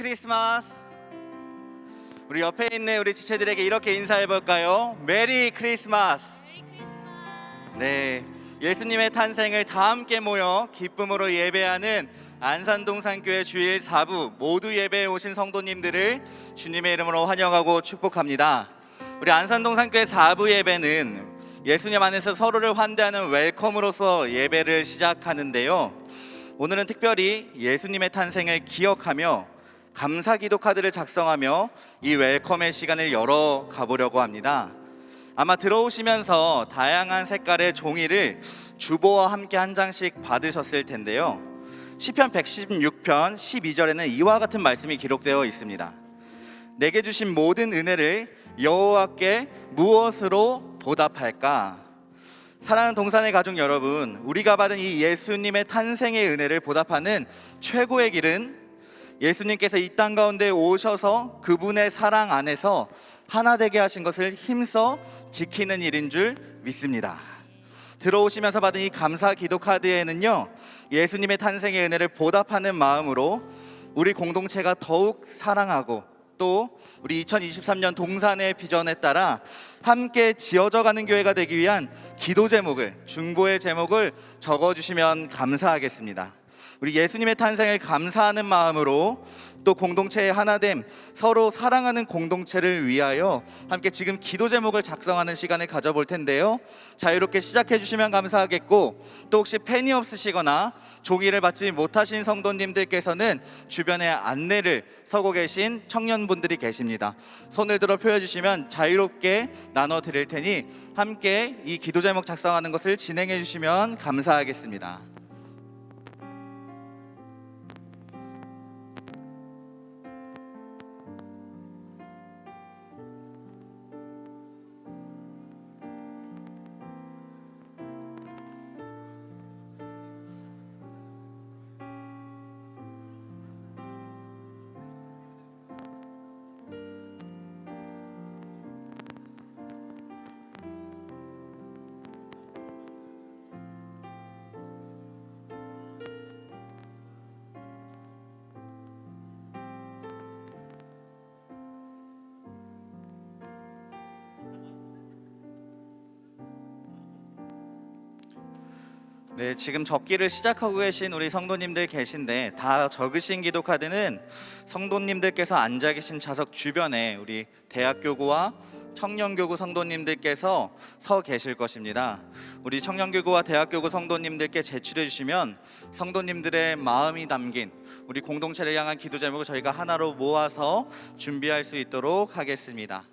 크리스마스. 우리 옆에 있는 우리 지체들에게 이렇게 인사해 볼까요? 메리 크리스마스. 네, 예수님의 탄생을 다 함께 모여 기쁨으로 예배하는 안산동산교회 주일 4부 모두 예배에 오신 성도님들을 주님의 이름으로 환영하고 축복합니다. 우리 안산동산교회 4부 예배는 예수님 안에서 서로를 환대하는 웰컴으로서 예배를 시작하는데요, 오늘은 특별히 예수님의 탄생을 기억하며 감사기도 카드를 작성하며 이 웰컴의 시간을 열어가 보려고 합니다. 아마 들어오시면서 다양한 색깔의 종이를 주보와 함께 한 장씩 받으셨을 텐데요, 시편 116편 12절에는 이와 같은 말씀이 기록되어 있습니다. 내게 주신 모든 은혜를 여호와께 무엇으로 보답할까? 사랑하는 동산의 가족 여러분, 우리가 받은 이 예수님의 탄생의 은혜를 보답하는 최고의 길은 예수님께서 이 땅 가운데 오셔서 그분의 사랑 안에서 하나 되게 하신 것을 힘써 지키는 일인 줄 믿습니다. 들어오시면서 받은 이 감사 기도 카드에는요, 예수님의 탄생의 은혜를 보답하는 마음으로 우리 공동체가 더욱 사랑하고 또 우리 2023년 동산의 비전에 따라 함께 지어져가는 교회가 되기 위한 기도 제목을, 중보의 제목을 적어주시면 감사하겠습니다. 우리 예수님의 탄생을 감사하는 마음으로 또 공동체의 하나됨, 서로 사랑하는 공동체를 위하여 함께 지금 기도 제목을 작성하는 시간을 가져볼 텐데요, 자유롭게 시작해 주시면 감사하겠고, 또 혹시 펜이 없으시거나 종이를 받지 못하신 성도님들께서는 주변에 안내를 서고 계신 청년분들이 계십니다. 손을 들어 펴주시면 자유롭게 나눠 드릴 테니 함께 이 기도 제목 작성하는 것을 진행해 주시면 감사하겠습니다. 네, 지금 적기를 시작하고 계신 우리 성도님들 계신데, 다 적으신 기도 카드는 성도님들께서 앉아 계신 좌석 주변에 우리 대학교구와 청년교구 성도님들께서 서 계실 것입니다. 우리 청년교구와 대학교구 성도님들께 제출해 주시면 성도님들의 마음이 담긴 우리 공동체를 향한 기도 제목을 저희가 하나로 모아서 준비할 수 있도록 하겠습니다.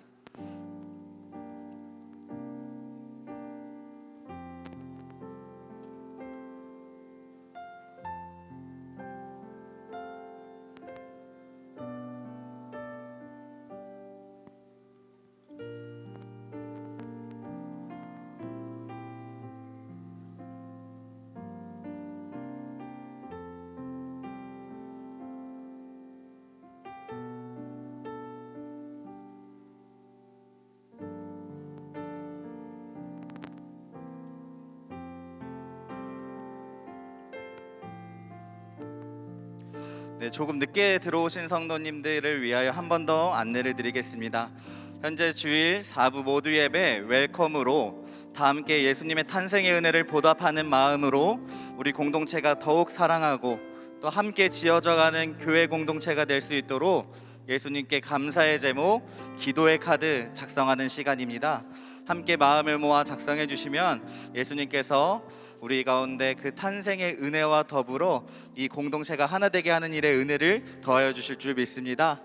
네, 조금 늦게 들어오신 성도님들을 위하여 한 번 더 안내를 드리겠습니다. 현재 주일 4부 모두 예배 웰컴으로 다 함께 예수님의 탄생의 은혜를 보답하는 마음으로 우리 공동체가 더욱 사랑하고 또 함께 지어져가는 교회 공동체가 될 수 있도록 예수님께 감사의 제목, 기도의 카드 작성하는 시간입니다. 함께 마음을 모아 작성해 주시면 예수님께서 우리 가운데 그 탄생의 은혜와 더불어 이 공동체가 하나 되게 하는 일에 은혜를 더하여 주실 줄 믿습니다.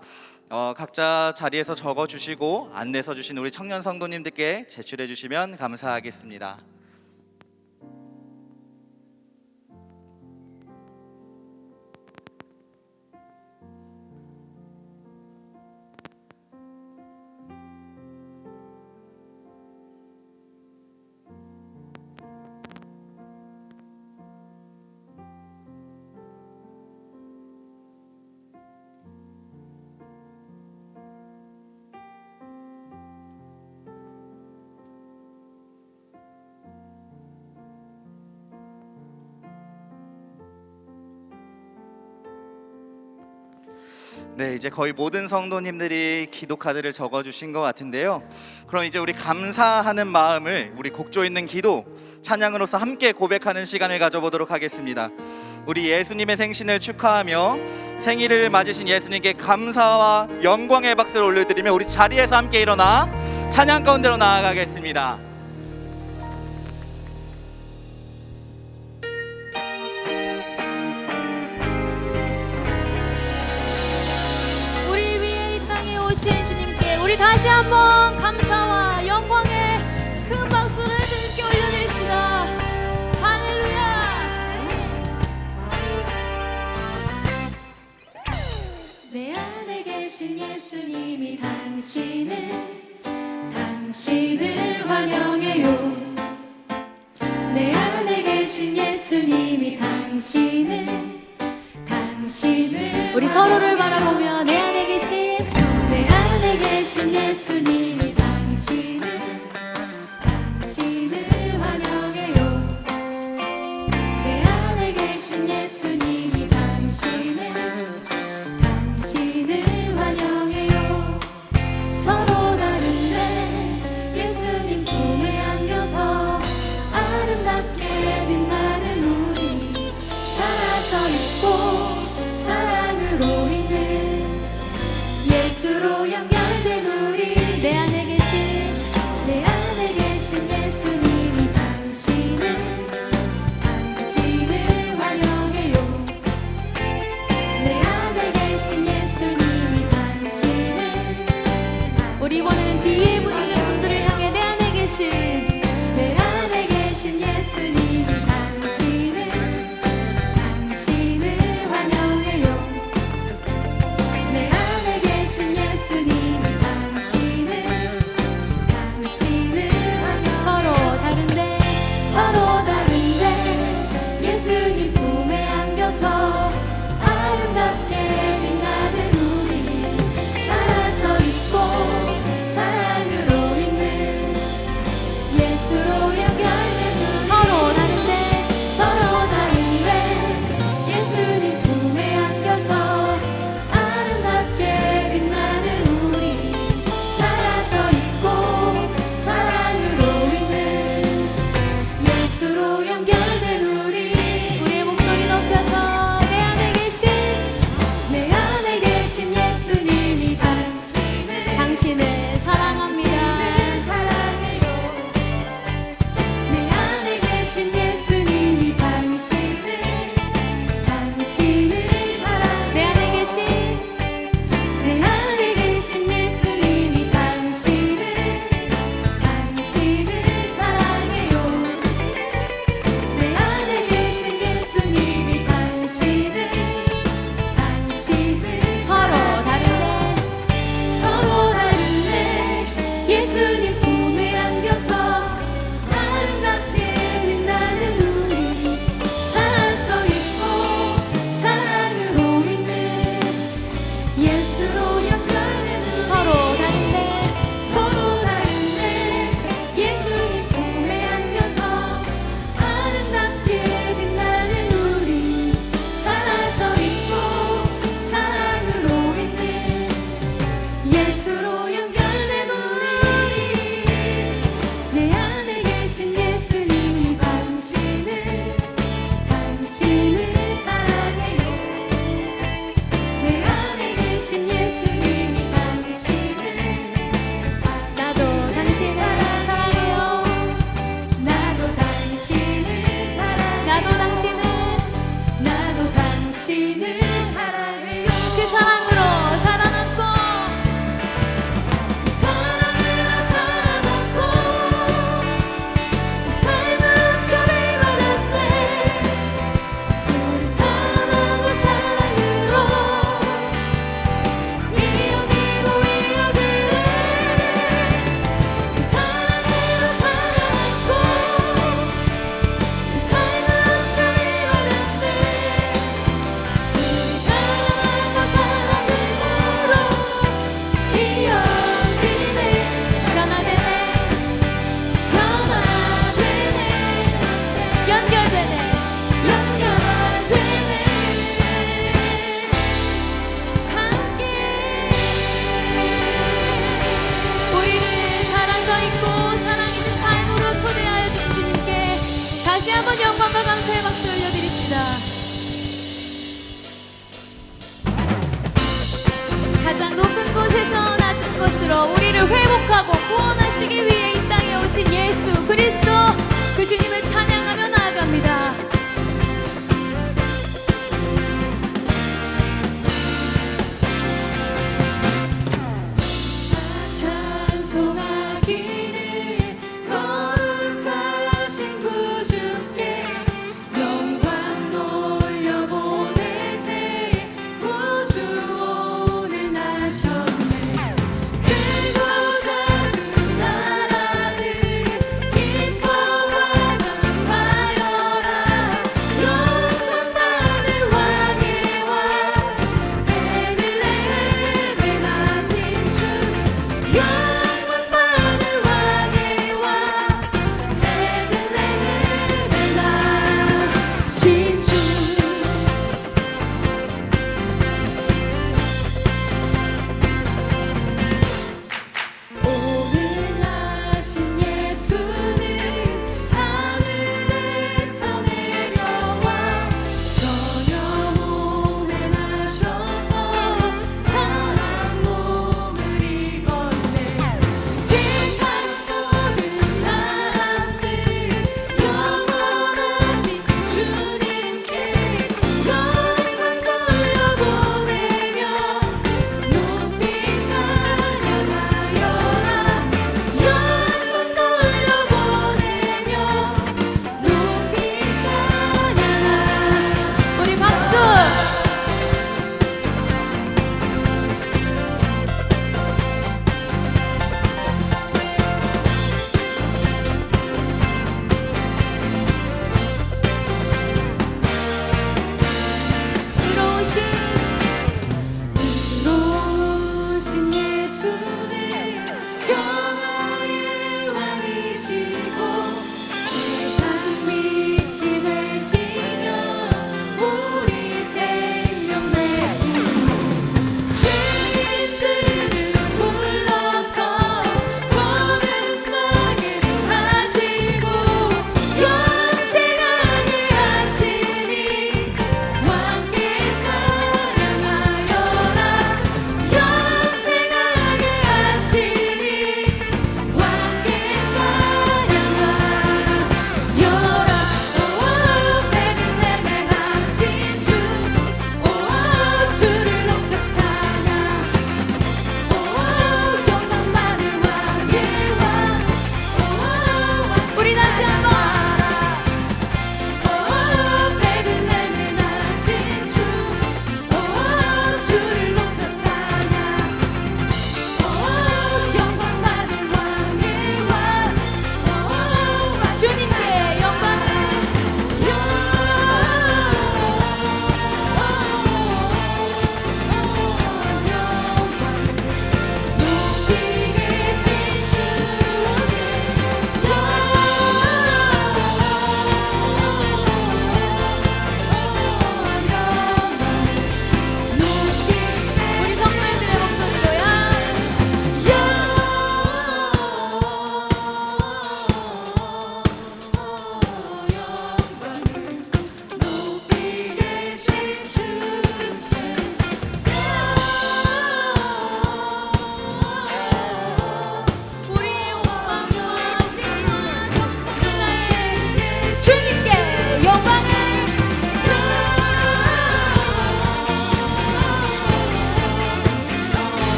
각자 자리에서 적어 주시고 안내 서 주신 우리 청년 성도님들께 제출해 주시면 감사하겠습니다. 네, 이제 거의 모든 성도님들이 기도 카드를 적어주신 것 같은데요. 그럼 이제 우리 감사하는 마음을 우리 곡조 있는 기도 찬양으로서 함께 고백하는 시간을 가져보도록 하겠습니다. 우리 예수님의 생신을 축하하며 생일을 맞으신 예수님께 감사와 영광의 박수를 올려드리며 우리 자리에서 함께 일어나 찬양 가운데로 나아가겠습니다. 우리 위에 이 땅에 오신 주님께 우리 다시 한번 감사와 영광의 큰 박수를 주님께 올려드립시다. 할렐루야. 내 안에 계신 예수님이 당신을 환영해요. 내 안에 계신 예수님이 당신을 우리 서로를 바라보며 내 안에 계신 예수님이 당신을 환영해요. 내 안에 계신 예수님이 당신을 환영해요. 서로 다른데 예수님 품에 안겨서 아름답게 빛나는 우리 살아서 있고 사랑으로 있는 예수로 연결된 우리 내 것으로 우리를 회복하고 구원하시기 위해 이 땅에 오신 예수 그리스도 그 주님을 찬양하며 나아갑니다. 찬송하기를 거룩하신 구주께 영광 돌려보내세 구주 오늘 나셨네. 크고 작은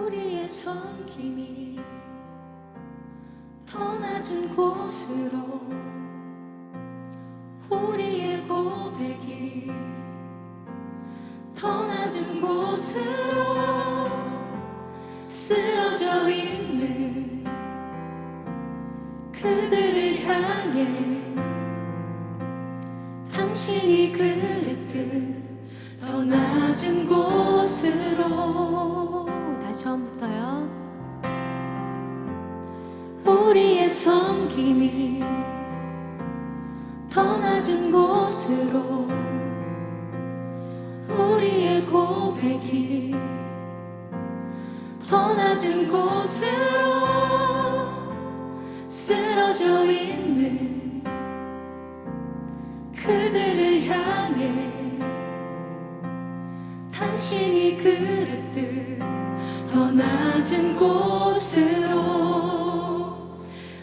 우리의 섬김이 더 낮은 곳으로, 우리의 고백이 더 낮은 곳으로 쓰러져 있는 그들을 향해 당신이 그랬듯 더 낮은 곳으로. 다시 처음부터요. 우리의 섬김이 더 낮은 곳으로, 우리의 고백이 더 낮은 곳으로 쓰러져 있는 그들을 향해 당신이 그랬듯 더 낮은 곳으로,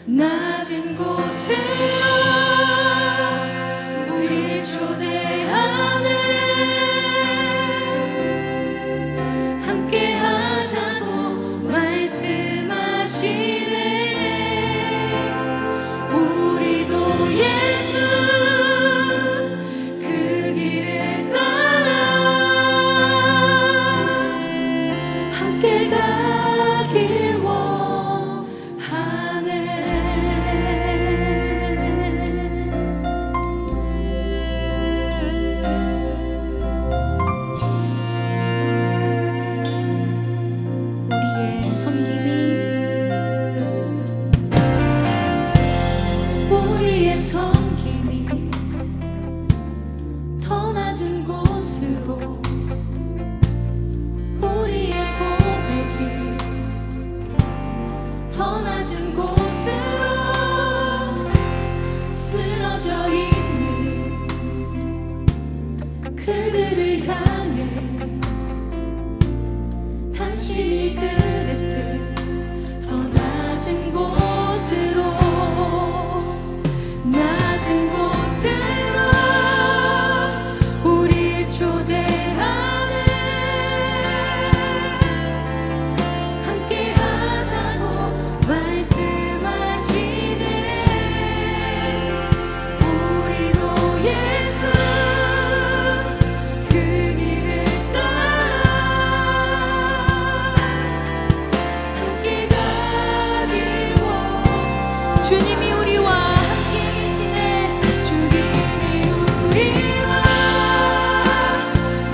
낮은 곳으로 우릴 초대하네. 함께 하자고 말씀하시네. 우리도 예수 그 길을 따라 함께 가길 원하네. 우리의 섬김이, 우리의 섬김이 더 낮은 곳으로, 우리의 고백이 더 낮은 곳으로 쓰러져 있는 그들을 향해 당신이 그랬듯 더 낮은 곳으로, 낮은 곳으로 우릴 초대하네. 함께 하자고 말씀하시네. 우리도 예수 그 길을 따라 함께 가길 원. 주님이 우리와 함께 계시네. 주님이 우리와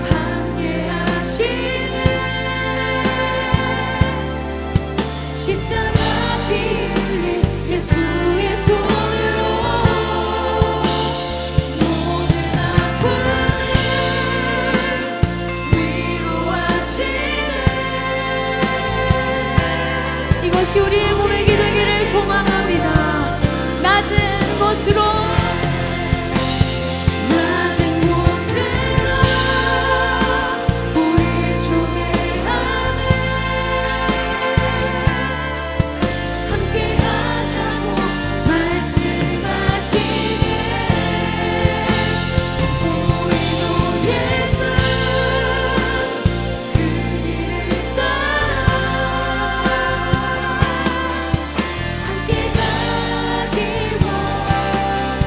함께 하시네. 십자가 피 흘린 예수의 손으로 모든 아픔을 위로하시네. 이것이 우리의 고백이 되기를 소망합니다. 낮은 곳으로, 낮은 곳으로 우릴 초대하네. 함께 하자고 말씀하시네. 우리도 예수 그 길을 따라 함께 가길 원하네.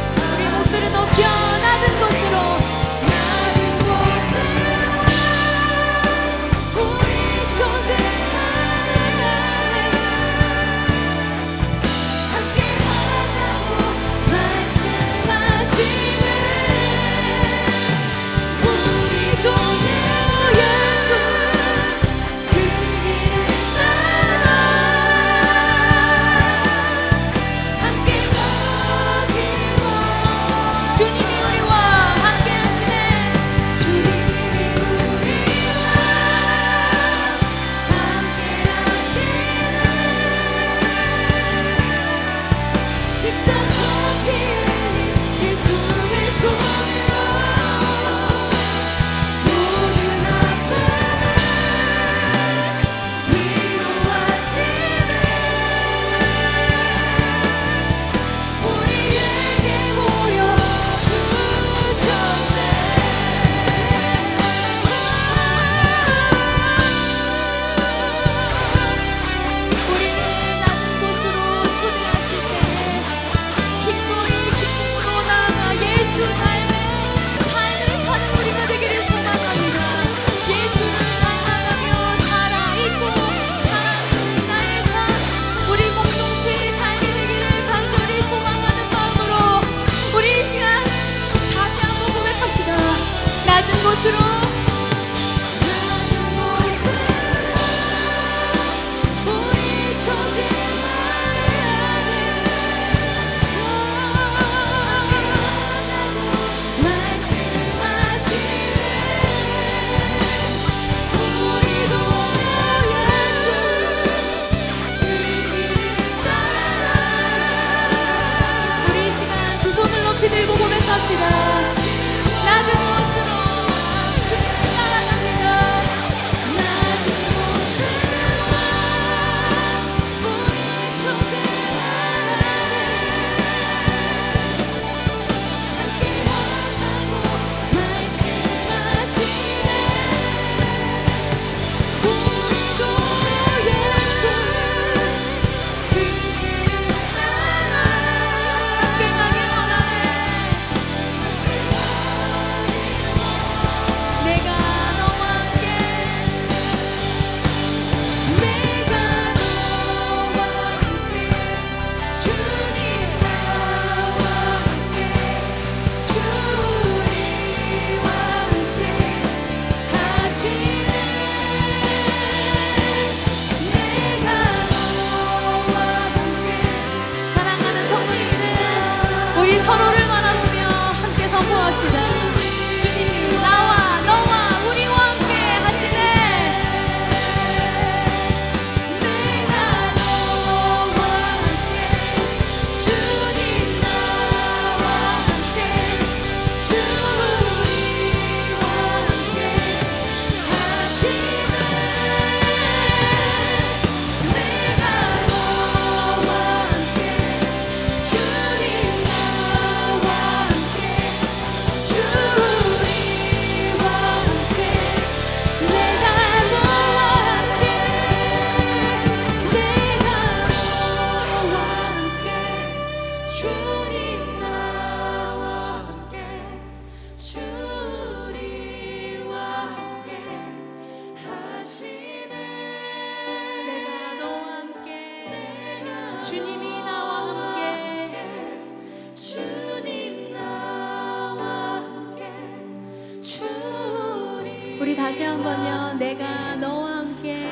우리 다시 한번요. 내가 너와 함께,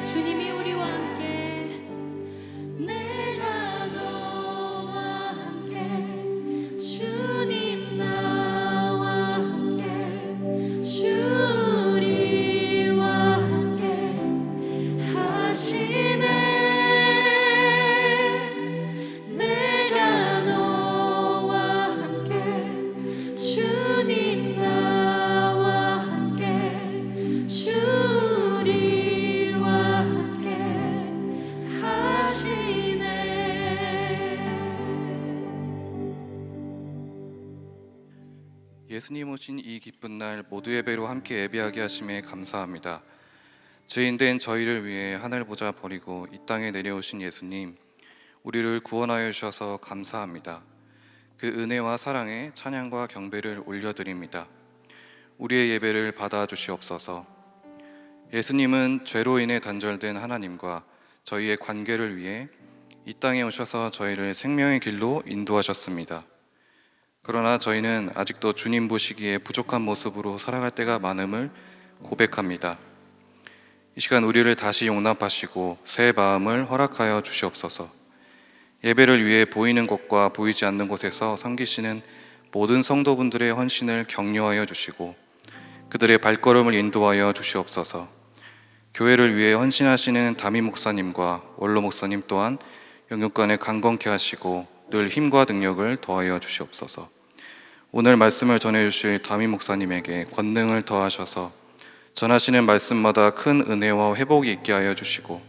주님이 우리와 함께, 내가 너와 함께, 주님 나와 함께, 주리와 함께 하시네. 내가 너와 함께, 주님 나와 함께, 주리와 함께 하시네. 예수님 오신 이 기쁜 날 모두 예배로 함께 예배하게 하심에 감사합니다. 죄인된 저희를 위해 하늘 보좌 버리고 이 땅에 내려오신 예수님, 우리를 구원하여 주셔서 감사합니다. 그 은혜와 사랑에 찬양과 경배를 올려드립니다. 우리의 예배를 받아 주시옵소서. 예수님은 죄로 인해 단절된 하나님과 저희의 관계를 위해 이 땅에 오셔서 저희를 생명의 길로 인도하셨습니다. 그러나 저희는 아직도 주님 보시기에 부족한 모습으로 살아갈 때가 많음을 고백합니다. 이 시간 우리를 다시 용납하시고 새 마음을 허락하여 주시옵소서. 예배를 위해 보이는 곳과 보이지 않는 곳에서 섬기시는 모든 성도분들의 헌신을 격려하여 주시고 그들의 발걸음을 인도하여 주시옵소서. 교회를 위해 헌신하시는 담임 목사님과 원로 목사님 또한 영육간에 강건케 하시고 늘 힘과 능력을 더하여 주시옵소서. 오늘 말씀을 전해주실 담임 목사님에게 권능을 더하셔서 전하시는 말씀마다 큰 은혜와 회복이 있게 하여 주시고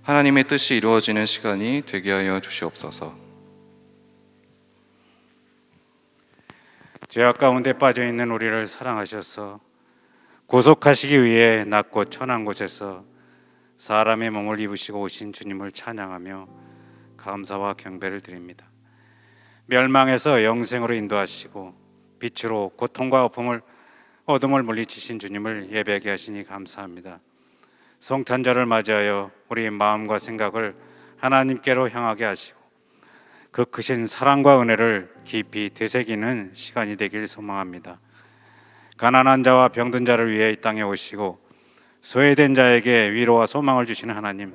하나님의 뜻이 이루어지는 시간이 되게 하여 주시옵소서. 죄악 가운데 빠져있는 우리를 사랑하셔서 구속하시기 위해 낮고 천한 곳에서 사람의 몸을 입으시고 오신 주님을 찬양하며 감사와 경배를 드립니다. 멸망에서 영생으로 인도하시고 빛으로 고통과 어둠을 물리치신 주님을 예배하게 하시니 감사합니다. 성탄절을 맞이하여 우리 마음과 생각을 하나님께로 향하게 하시고 그 크신 사랑과 은혜를 깊이 되새기는 시간이 되길 소망합니다. 가난한 자와 병든 자를 위해 이 땅에 오시고 소외된 자에게 위로와 소망을 주시는 하나님,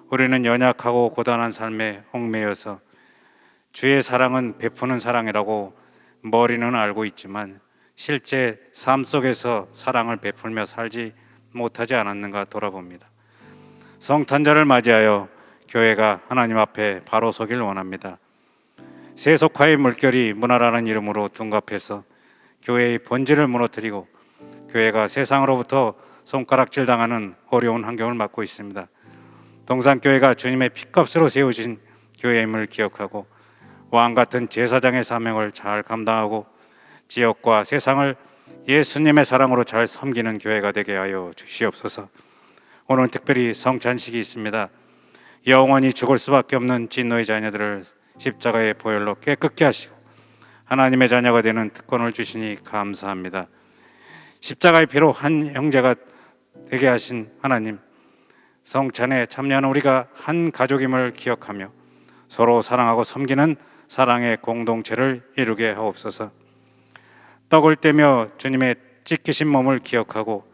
우리는 연약하고 고단한 삶에 얽매여서 주의 사랑은 베푸는 사랑이라고 머리는 알고 있지만 실제 삶 속에서 사랑을 베풀며 살지 못하지 않았는가 돌아봅니다. 성탄절을 맞이하여 교회가 하나님 앞에 바로 서길 원합니다. 세속화의 물결이 문화라는 이름으로 둔갑해서 교회의 본질을 무너뜨리고 교회가 세상으로부터 손가락질 당하는 어려운 환경을 맞고 있습니다. 동산교회가 주님의 피값으로 세우신 교회임을 기억하고 왕같은 제사장의 사명을 잘 감당하고 지역과 세상을 예수님의 사랑으로 잘 섬기는 교회가 되게 하여 주시옵소서. 오늘 특별히 성찬식이 있습니다. 영원히 죽을 수밖에 없는 진노의 자녀들을 십자가의 보혈로 깨끗게 하시고 하나님의 자녀가 되는 특권을 주시니 감사합니다. 십자가의 피로 한 형제가 되게 하신 하나님, 성찬에 참여하는 우리가 한 가족임을 기억하며 서로 사랑하고 섬기는 사랑의 공동체를 이루게 하옵소서. 떡을 떼며 주님의 찢기신 몸을 기억하고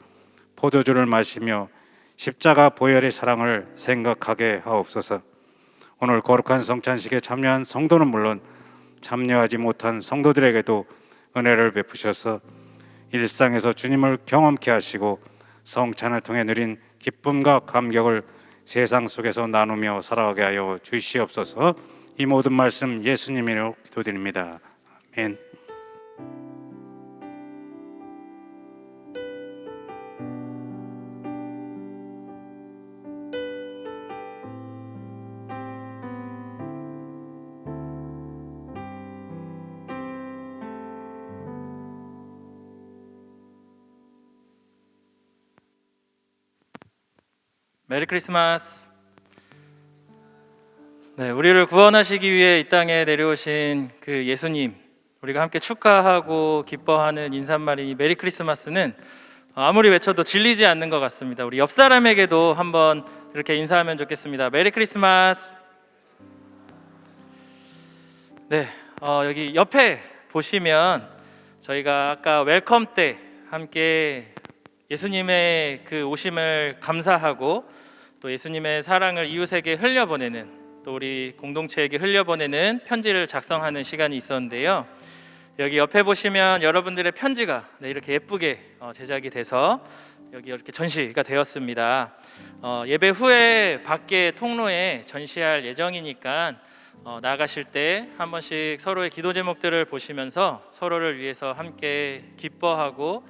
포도주를 마시며 십자가 보혈의 사랑을 생각하게 하옵소서. 오늘 거룩한 성찬식에 참여한 성도는 물론 참여하지 못한 성도들에게도 은혜를 베푸셔서 일상에서 주님을 경험케 하시고 성찬을 통해 누린 기쁨과 감격을 세상 속에서 나누며 살아가게 하여 주시옵소서. 이 모든 말씀 예수님 이름으로 기도드립니다. 아멘. 메리 크리스마스. 네, 우리를 구원하시기 위해 이 땅에 내려오신 그 예수님, 우리가 함께 축하하고 기뻐하는 인사말인 메리 크리스마스는 아무리 외쳐도 질리지 않는 것 같습니다. 우리 옆 사람에게도 한번 이렇게 인사하면 좋겠습니다. 메리 크리스마스. 네, 여기 옆에 보시면 저희가 아까 웰컴 때 함께 예수님의 그 오심을 감사하고 또 예수님의 사랑을 이웃에게 흘려보내는, 또 우리 공동체에게 흘려보내는 편지를 작성하는 시간이 있었는데요. 여기 옆에 보시면 여러분들의 편지가 이렇게 예쁘게 제작이 돼서 여기 이렇게 전시가 되었습니다. 예배 후에 밖에 통로에 전시할 예정이니까 나가실 때 한 번씩 서로의 기도 제목들을 보시면서 서로를 위해서 함께 기뻐하고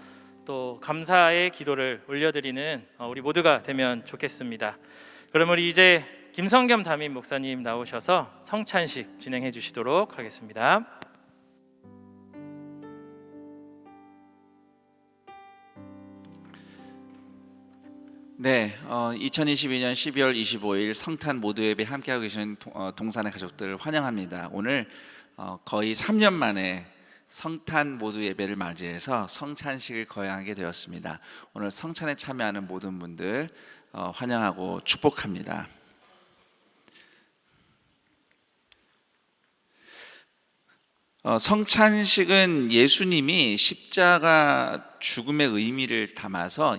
또 감사의 기도를 올려드리는 우리 모두가 되면 좋겠습니다. 그럼 우리 이제 김성겸 담임 목사님 나오셔서 성찬식 진행해 주시도록 하겠습니다. 네, 2022년 12월 25일 성탄 모두 예배 함께하고 계시는 동산의 가족들 환영합니다. 오늘 거의 3년 만에 성탄 모두 예배를 맞이해서 성찬식을 거행하게 되었습니다. 오늘 성찬에 참여하는 모든 분들 환영하고 축복합니다. 성찬식은 예수님이 십자가 죽음의 의미를 담아서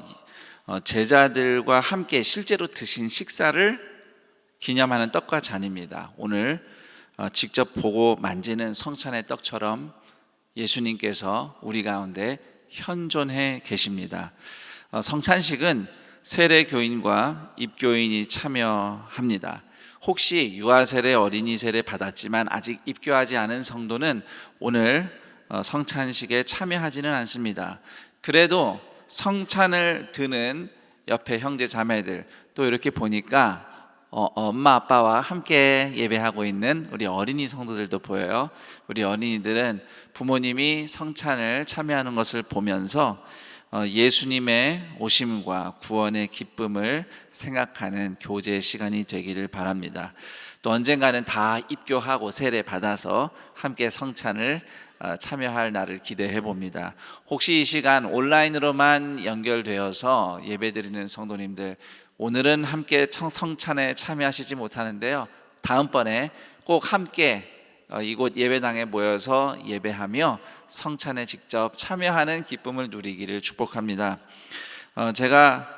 제자들과 함께 실제로 드신 식사를 기념하는 떡과 잔입니다. 오늘 직접 보고 만지는 성찬의 떡처럼 예수님께서 우리 가운데 현존해 계십니다. 성찬식은 세례교인과 입교인이 참여합니다. 혹시 유아세례, 어린이 세례 받았지만 아직 입교하지 않은 성도는 오늘 성찬식에 참여하지는 않습니다. 그래도 성찬을 드는 옆에 형제 자매들, 또 이렇게 보니까 엄마 아빠와 함께 예배하고 있는 우리 어린이 성도들도 보여요. 우리 어린이들은 부모님이 성찬을 참여하는 것을 보면서 예수님의 오심과 구원의 기쁨을 생각하는 교제 시간이 되기를 바랍니다. 또 언젠가는 다 입교하고 세례 받아서 함께 성찬을 참여할 날을 기대해 봅니다. 혹시 이 시간 온라인으로만 연결되어서 예배드리는 성도님들, 오늘은 함께 성찬에 참여하시지 못하는데요, 다음번에 꼭 함께 이곳 예배당에 모여서 예배하며 성찬에 직접 참여하는 기쁨을 누리기를 축복합니다. 제가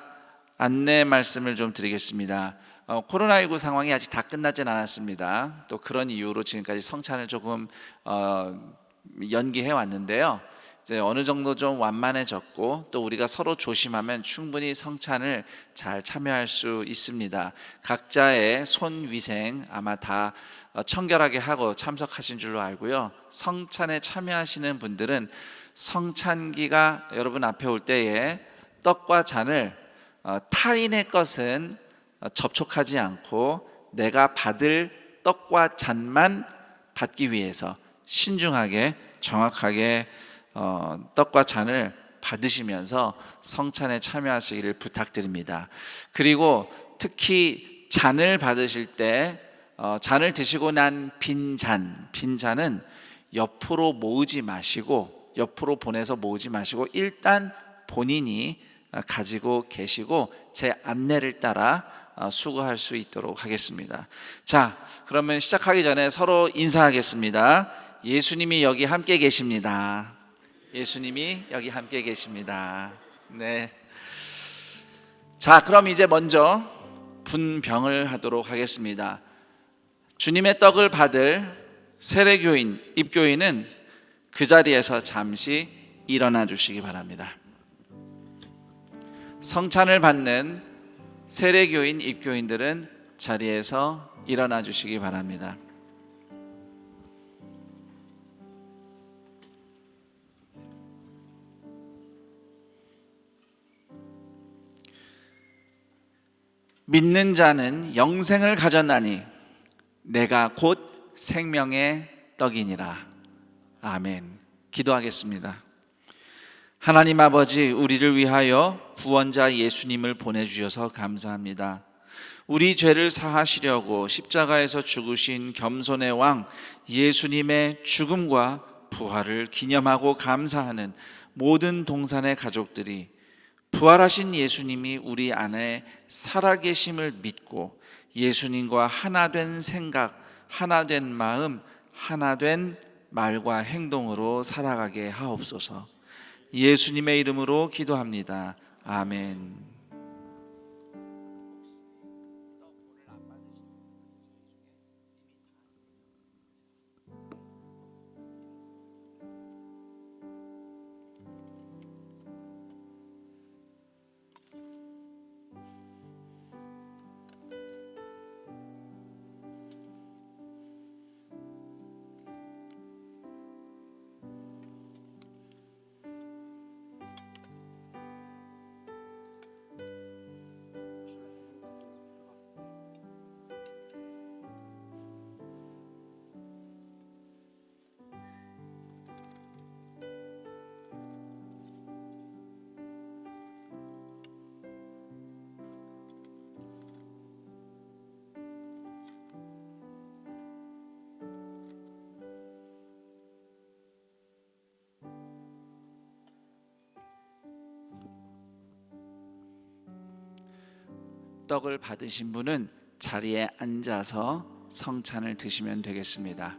안내 말씀을 좀 드리겠습니다. 코로나19 상황이 아직 다 끝나진 않았습니다. 또 그런 이유로 지금까지 성찬을 조금 연기해 왔는데요, 이제 어느 정도 좀 완만해졌고 또 우리가 서로 조심하면 충분히 성찬을 잘 참여할 수 있습니다. 각자의 손 위생 아마 다 청결하게 하고 참석하신 줄로 알고요. 성찬에 참여하시는 분들은 성찬기가 여러분 앞에 올 때에 떡과 잔을 타인의 것은 접촉하지 않고 내가 받을 떡과 잔만 받기 위해서 신중하게 정확하게 떡과 잔을 받으시면서 성찬에 참여하시기를 부탁드립니다. 그리고 특히 잔을 받으실 때 잔을 드시고 난 빈잔은 옆으로 모으지 마시고, 옆으로 보내서 모으지 마시고 일단 본인이 가지고 계시고 제 안내를 따라 수거할 수 있도록 하겠습니다. 자, 그러면 시작하기 전에 서로 인사하겠습니다. 예수님이 여기 함께 계십니다. 예수님이 여기 함께 계십니다. 네. 자, 그럼 이제 먼저 분병을 하도록 하겠습니다. 주님의 떡을 받을 세례교인, 입교인은 그 자리에서 잠시 일어나 주시기 바랍니다. 성찬을 받는 세례교인, 입교인들은 자리에서 일어나 주시기 바랍니다. 믿는 자는 영생을 가졌나니 내가 곧 생명의 떡이니라. 아멘. 기도하겠습니다. 하나님 아버지, 우리를 위하여 구원자 예수님을 보내주셔서 감사합니다. 우리 죄를 사하시려고 십자가에서 죽으신 겸손의 왕 예수님의 죽음과 부활을 기념하고 감사하는 모든 동산의 가족들이 부활하신 예수님이 우리 안에 살아계심을 믿고 예수님과 하나된 생각, 하나된 마음, 하나된 말과 행동으로 살아가게 하옵소서. 예수님의 이름으로 기도합니다. 아멘. 떡을 받으신 분은 자리에 앉아서 성찬을 드시면 되겠습니다.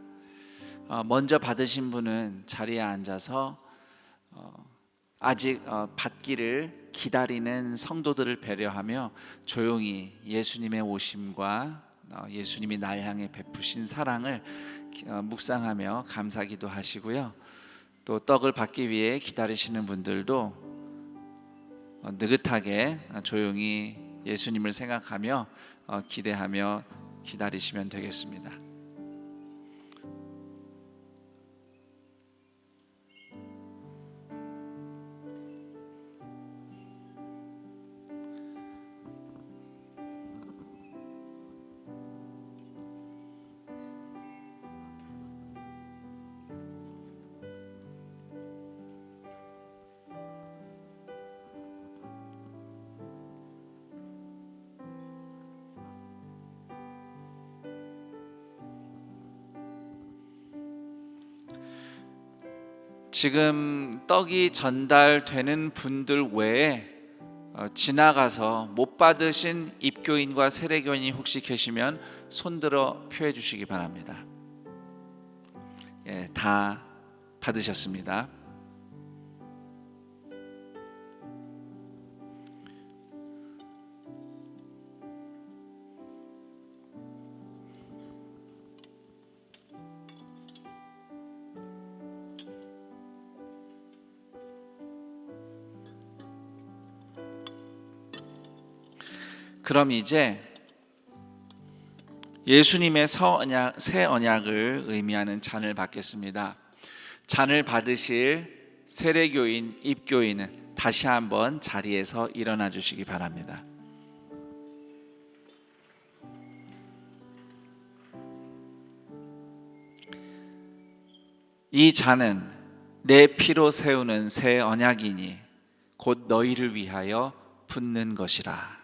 먼저 받으신 분은 자리에 앉아서 아직 받기를 기다리는 성도들을 배려하며 조용히 예수님의 오심과 예수님이 날 향해 베푸신 사랑을 묵상하며 감사기도 하시고요. 또 떡을 받기 위해 기다리시는 분들도 느긋하게 조용히 예수님을 생각하며 기대하며 기다리시면 되겠습니다. 지금 떡이 전달되는 분들 외에 지나가서 못 받으신 입교인과 세례교인이 혹시 계시면 손들어 표해 주시기 바랍니다. 예, 다 받으셨습니다. 그럼 이제 예수님의 새 언약을 의미하는 잔을 받겠습니다. 잔을 받으실 세례교인, 입교인은 다시 한번 자리에서 일어나 주시기 바랍니다. 이 잔은 내 피로 세우는 새 언약이니 곧 너희를 위하여 붓는 것이라.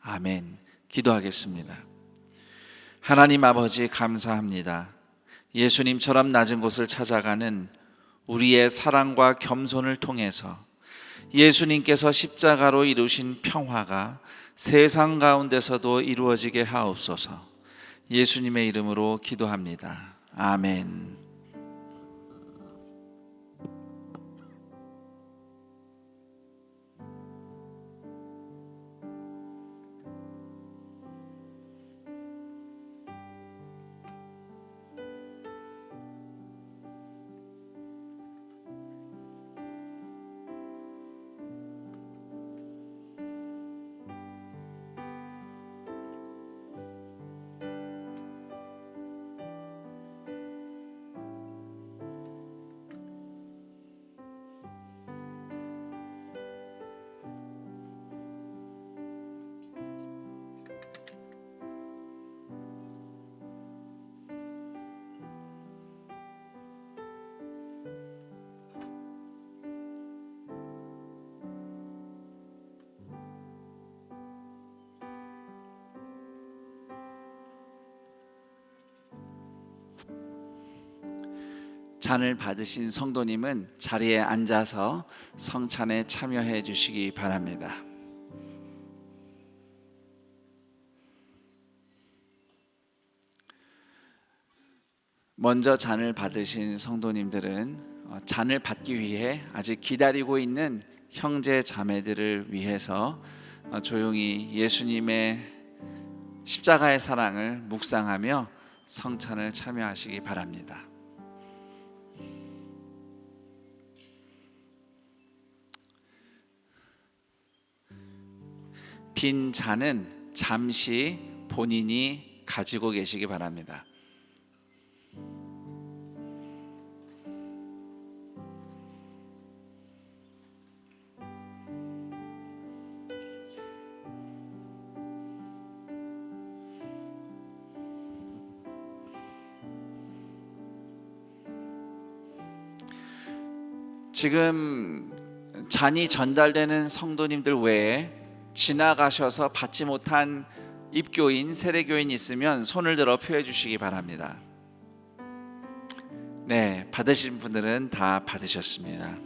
아멘. 기도하겠습니다. 하나님 아버지 감사합니다. 예수님처럼 낮은 곳을 찾아가는 우리의 사랑과 겸손을 통해서 예수님께서 십자가로 이루신 평화가 세상 가운데서도 이루어지게 하옵소서. 예수님의 이름으로 기도합니다. 아멘. 잔을 받으신 성도님은 자리에 앉아서 성찬에 참여해 주시기 바랍니다. 먼저 잔을 받으신 성도님들은 잔을 받기 위해 아직 기다리고 있는 형제 자매들을 위해서 조용히 예수님의 십자가의 사랑을 묵상하며 성찬을 참여하시기 바랍니다. 빈 잔은 잠시 본인이 가지고 계시기 바랍니다. 지금 잔이 전달되는 성도님들 외에 지나가셔서 받지 못한 입교인, 세례교인 있으면 손을 들어 표해 주시기 바랍니다. 네, 받으신 분들은 다 받으셨습니다.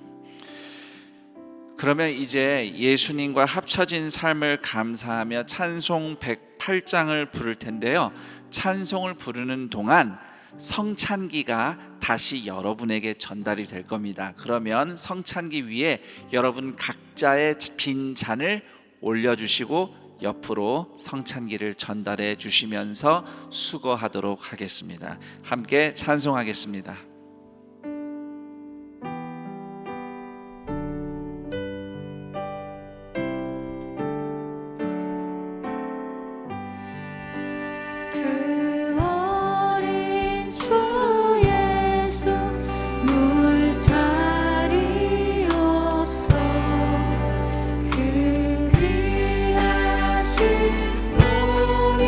그러면 이제 예수님과 합쳐진 삶을 감사하며 찬송 108장을 부를 텐데요. 찬송을 부르는 동안 성찬기가 다시 여러분에게 전달이 될 겁니다. 그러면 성찬기 위에 여러분 각자의 빈 잔을 올려주시고 옆으로 성찬기를 전달해 주시면서 수거하도록 하겠습니다. 함께 찬송하겠습니다. 그 어린 주 예수 물자리 없어 그 귀하신 몸이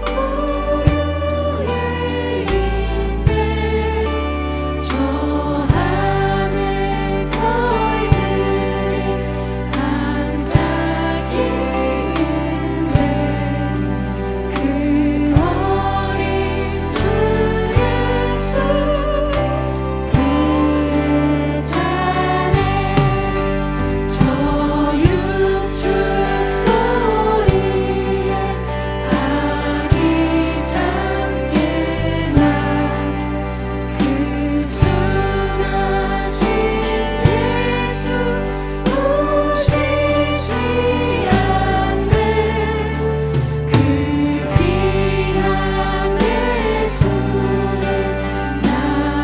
무료에 있네 저 하늘 별들이 반짝이는데 그 어린 주 예수 우리의 잔에 저 육축 소리에 아기 잠겨나 그 순하신 예수 우시지 않네 그 귀한 예수를 나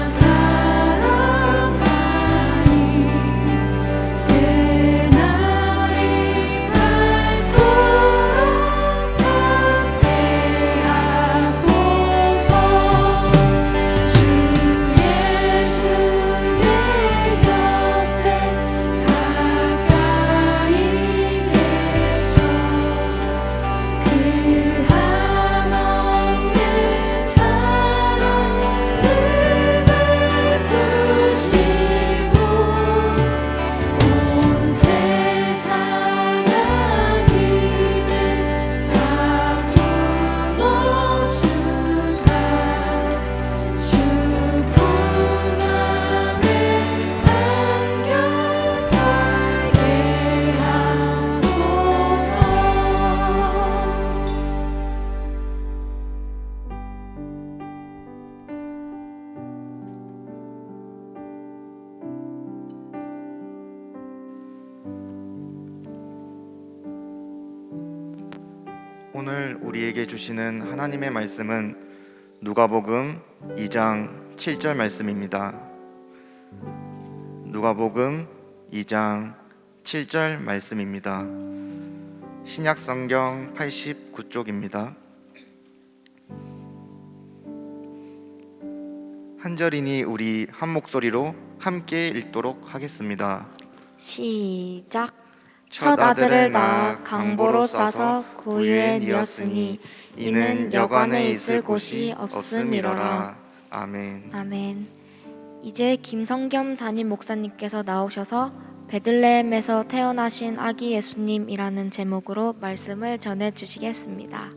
사랑하니 새날이 밝도록 함께하소서 주 예수 내 곁에 가까이 계셔 그 한없는 사랑을 베푸시고 온 세상 아기들 다 품어주사 주 품 안에 안겨 살게 하소서. 오늘 우리에게 주시는 하나님의 말씀은 누가복음 2장 7절 말씀입니다. 누가복음 2장 7절 말씀입니다. 신약 성경 89쪽입니다. 한 절이니 우리 한 목소리로 함께 읽도록 하겠습니다. 시작. 첫 아들을 낳아 강보로 싸서 구유에 뉘었으니 이는 여관에 있을 곳이 없음이로라. 아멘. 아멘. 이제 김성겸 담임 목사님께서 나오셔서 베들레헴에서 태어나신 아기 예수님이라는 제목으로 말씀을 전해 주시겠습니다.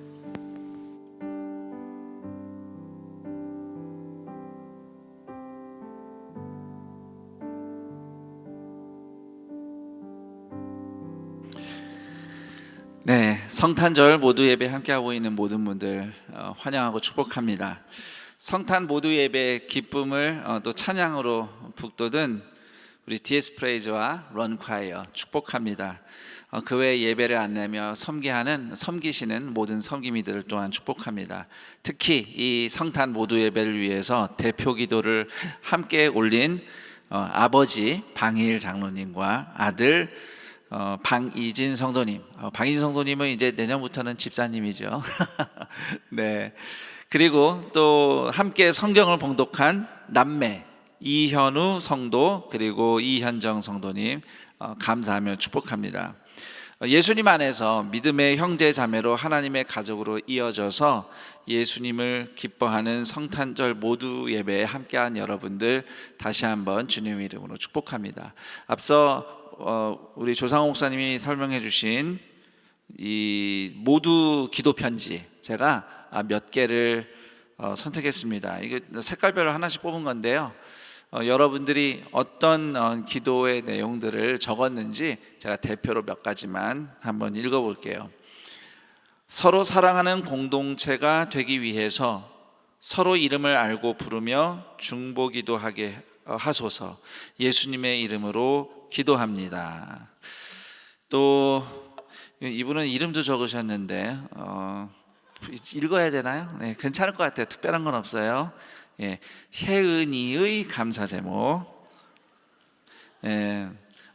네, 성탄절 모두 예배 함께하고 있는 모든 분들 환영하고 축복합니다. 성탄 모두 예배 기쁨을 또 찬양으로 북돋은 우리 DS 프레이즈와 런 콰이어 축복합니다. 그 외 예배를 안내며 섬기시는 모든 섬김이들을 또한 축복합니다. 특히 이 성탄 모두 예배를 위해서 대표 기도를 함께 올린 아버지 방희일 장로님과 아들 방이진 성도님. 방이진 성도님은 이제 내년부터는 집사님이죠. 네. 그리고 또 함께 성경을 봉독한 남매 이현우 성도 그리고 이현정 성도님 감사하며 축복합니다. 예수님 안에서 믿음의 형제 자매로 하나님의 가족으로 이어져서 예수님을 기뻐하는 성탄절 모두 예배에 함께한 여러분들 다시 한번 주님의 이름으로 축복합니다. 앞서 우리 조상호 목사님이 설명해 주신 이 모두 기도 편지 제가 몇 개를 선택했습니다. 이게 색깔별로 하나씩 뽑은 건데요. 여러분들이 어떤 기도의 내용들을 적었는지 제가 대표로 몇 가지만 한번 읽어볼게요. 서로 사랑하는 공동체가 되기 위해서 서로 이름을 알고 부르며 중보기도하게 하소서. 예수님의 이름으로 기도합니다. 또 이분은 이름도 적으셨는데 읽어야 되나요? 네, 괜찮을 것 같아요. 특별한 건 없어요. 예, 혜은이의 감사 제목.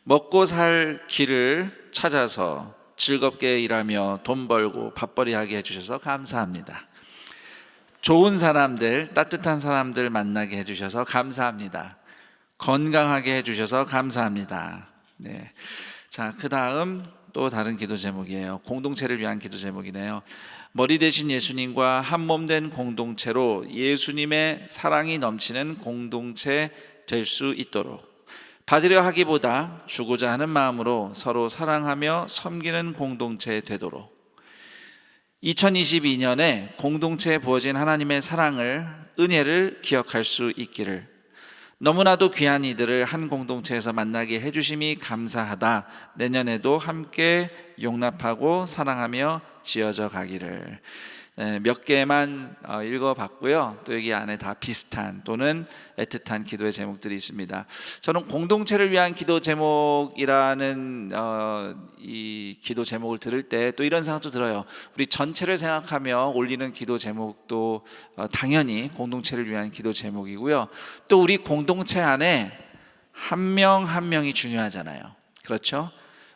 먹고 살 길을 찾아서 즐겁게 일하며 돈 벌고 밥벌이 하게 해주셔서 감사합니다. 좋은 사람들, 따뜻한 사람들 만나게 해주셔서 감사합니다. 건강하게 해주셔서 감사합니다. 네. 자, 그 다음 또 다른 기도 제목이에요. 공동체를 위한 기도 제목이네요. 머리 대신 예수님과 한 몸 된 공동체로 예수님의 사랑이 넘치는 공동체 될 수 있도록 받으려 하기보다 주고자 하는 마음으로 서로 사랑하며 섬기는 공동체 되도록 2022년에 공동체에 부어진 하나님의 사랑을 은혜를 기억할 수 있기를 너무나도 귀한 이들을 한 공동체에서 만나게 해주심이 감사하다. 내년에도 함께 용납하고 사랑하며 지어져 가기를. 몇 개만 읽어봤고요. 또 여기 안에 다 비슷한 또는 애틋한 기도의 제목들이 있습니다. 저는 공동체를 위한 기도 제목이라는 이 기도 제목을 들을 때 또 이런 생각도 들어요. 우리 전체를 생각하며 올리는 기도 제목도 당연히 공동체를 위한 기도 제목이고요. 또 우리 공동체 안에 한 명 한 명이 중요하잖아요. 그렇죠?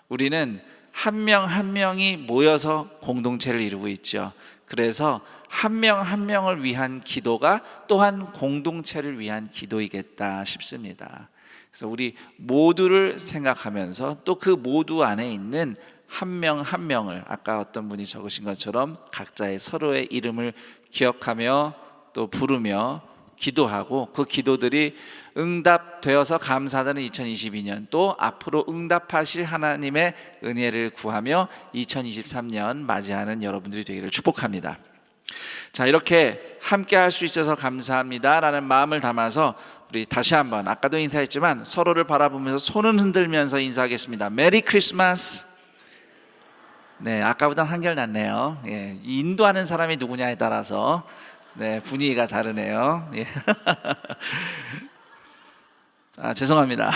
우리는 한 명 한 명이 모여서 공동체를 이루고 있죠. 그래서 한 명 한 명을 위한 기도가 또한 공동체를 위한 기도이겠다 싶습니다. 그래서 우리 모두를 생각하면서 또 그 모두 안에 있는 한 명 한 명을 아까 어떤 분이 적으신 것처럼 각자의 서로의 이름을 기억하며 또 부르며 기도하고 그 기도들이 응답되어서 감사하는 2022년 또 앞으로 응답하실 하나님의 은혜를 구하며 2023년 맞이하는 여러분들이 되기를 축복합니다. 자, 이렇게 함께 할 수 있어서 감사합니다 라는 마음을 담아서 우리 다시 한번 아까도 인사했지만 서로를 바라보면서 손을 흔들면서 인사하겠습니다. 메리 크리스마스. 네, 아까보다 한결 낫네요. 예, 인도하는 사람이 누구냐에 따라서 네, 분위기가 다르네요. 예. 아, 죄송합니다.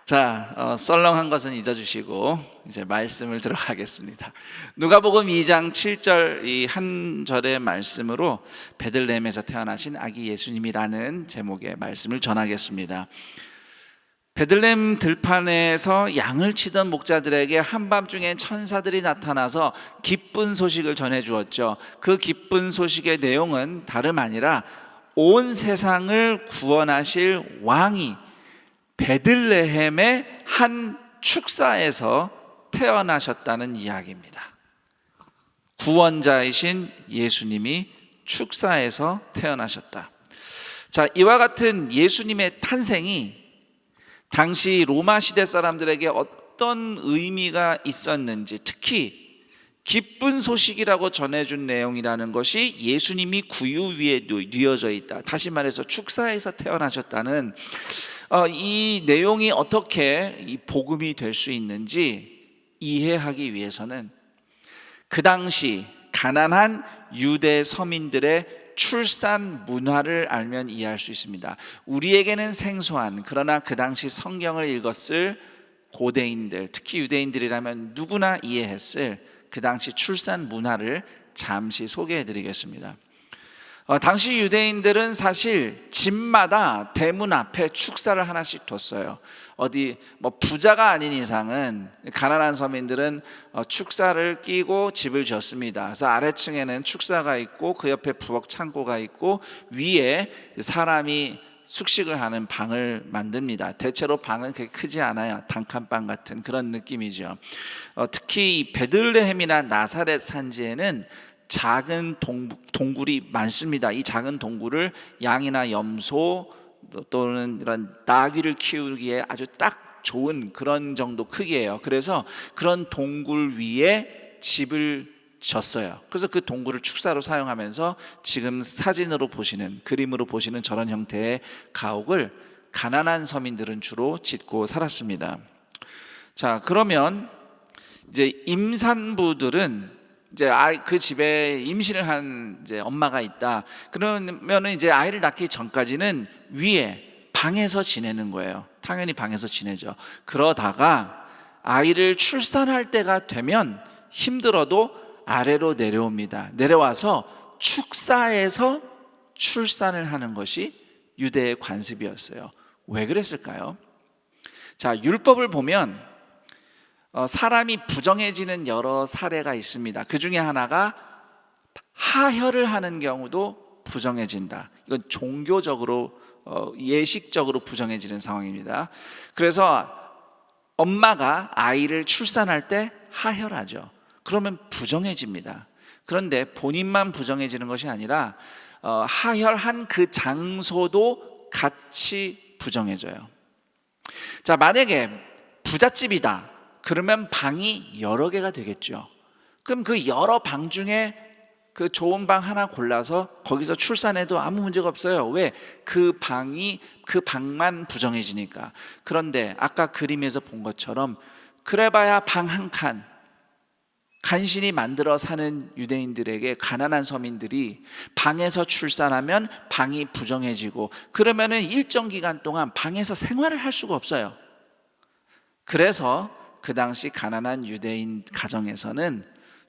자, 썰렁한 것은 잊어주시고 이제 말씀을 들어가겠습니다. 누가복음 2장 7절 이 한 절의 말씀으로 베들레헴에서 태어나신 아기 예수님이라는 제목의 말씀을 전하겠습니다. 베들레헴 들판에서 양을 치던 목자들에게 한밤중에 천사들이 나타나서 기쁜 소식을 전해주었죠. 그 기쁜 소식의 내용은 다름 아니라 온 세상을 구원하실 왕이 베들레헴의 한 축사에서 태어나셨다는 이야기입니다. 구원자이신 예수님이 축사에서 태어나셨다. 자, 이와 같은 예수님의 탄생이 당시 로마 시대 사람들에게 어떤 의미가 있었는지, 특히 기쁜 소식이라고 전해준 내용이라는 것이 예수님이 구유 위에 뉘어져 있다. 다시 말해서 축사에서 태어나셨다는 이 내용이 어떻게 이 복음이 될 수 있는지 이해하기 위해서는 그 당시 가난한 유대 서민들의 출산 문화를 알면 이해할 수 있습니다. 우리에게는 생소한, 그러나 그 당시 성경을 읽었을 고대인들, 특히 유대인들이라면 누구나 이해했을 그 당시 출산 문화를 잠시 소개해 드리겠습니다. 당시 유대인들은 사실 집마다 대문 앞에 축사를 하나씩 뒀어요. 어디 뭐 부자가 아닌 이상은, 가난한 서민들은 축사를 끼고 집을 지었습니다. 그래서 아래층에는 축사가 있고 그 옆에 부엌 창고가 있고 위에 사람이 숙식을 하는 방을 만듭니다. 대체로 방은 그렇게 크지 않아요. 단칸방 같은 그런 느낌이죠. 특히 이 베들레헴이나 나사렛 산지에는 작은 동굴이 많습니다. 이 작은 동굴을 양이나 염소 또는 이런 나귀를 키우기에 아주 딱 좋은 그런 정도 크기예요. 그래서 그런 동굴 위에 집을 졌어요. 그래서 그 동굴을 축사로 사용하면서 지금 사진으로 보시는, 그림으로 보시는 저런 형태의 가옥을 가난한 서민들은 주로 짓고 살았습니다. 자, 그러면 이제 임산부들은 이제 그 집에 임신을 한 이제 엄마가 있다. 그러면은 이제 아이를 낳기 전까지는 위에 방에서 지내는 거예요. 당연히 방에서 지내죠. 그러다가 아이를 출산할 때가 되면 힘들어도 아래로 내려옵니다. 내려와서 축사에서 출산을 하는 것이 유대의 관습이었어요. 왜 그랬을까요? 자, 율법을 보면 사람이 부정해지는 여러 사례가 있습니다. 그 중에 하나가 하혈을 하는 경우도 부정해진다. 이건 종교적으로 예식적으로 부정해지는 상황입니다. 그래서 엄마가 아이를 출산할 때 하혈하죠. 그러면 부정해집니다. 그런데 본인만 부정해지는 것이 아니라 하혈한 그 장소도 같이 부정해져요. 자, 만약에 부잣집이다. 그러면 방이 여러 개가 되겠죠. 그럼 그 여러 방 중에 그 좋은 방 하나 골라서 거기서 출산해도 아무 문제가 없어요. 왜? 그 방만 부정해지니까. 그런데 아까 그림에서 본 것처럼 그래봐야 방 한 칸, 간신히 만들어 사는 유대인들에게, 가난한 서민들이 방에서 출산하면 방이 부정해지고, 그러면은 일정 기간 동안 방에서 생활을 할 수가 없어요. 그래서 그 당시 가난한 유대인 가정에서는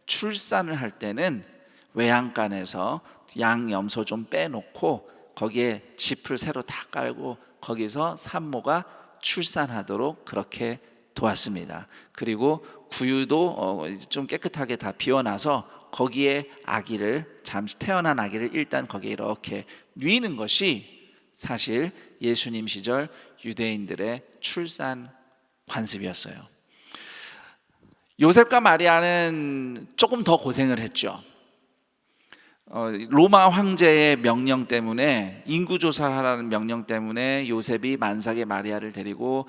출산을 할 때는 외양간에서 양, 염소 좀 빼놓고 거기에 짚을 새로 다 깔고 거기서 산모가 출산하도록 그렇게 도왔습니다. 그리고 구유도 좀 깨끗하게 다 비워놔서 거기에 아기를, 잠시 태어난 아기를 일단 거기에 이렇게 뉘는 것이 사실 예수님 시절 유대인들의 출산 관습이었어요. 요셉과 마리아는 조금 더 고생을 했죠. 로마 황제의 명령 때문에, 인구조사하라는 명령 때문에 요셉이 만삭의 마리아를 데리고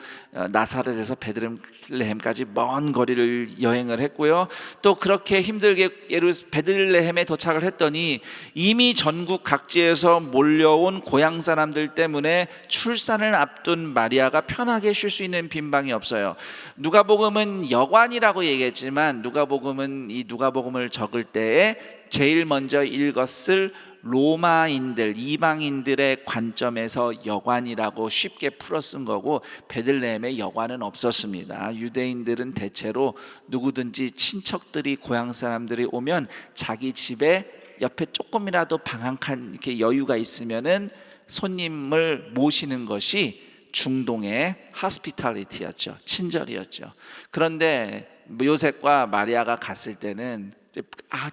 나사렛에서 베들레헴까지 먼 거리를 여행을 했고요. 또 그렇게 힘들게 베들레헴에 도착을 했더니 이미 전국 각지에서 몰려온 고향 사람들 때문에 출산을 앞둔 마리아가 편하게 쉴 수 있는 빈방이 없어요. 누가복음은 여관이라고 얘기했지만 누가복음은 이 누가복음을 적을 때에 제일 먼저 읽었을 로마인들, 이방인들의 관점에서 여관이라고 쉽게 풀어 쓴 거고, 베들레헴에 여관은 없었습니다. 유대인들은 대체로 누구든지 친척들이, 고향 사람들이 오면 자기 집에 옆에 조금이라도 방 한 칸 이렇게 여유가 있으면은 손님을 모시는 것이 중동의 하스피탈리티였죠. 친절이었죠. 그런데 요셉과 마리아가 갔을 때는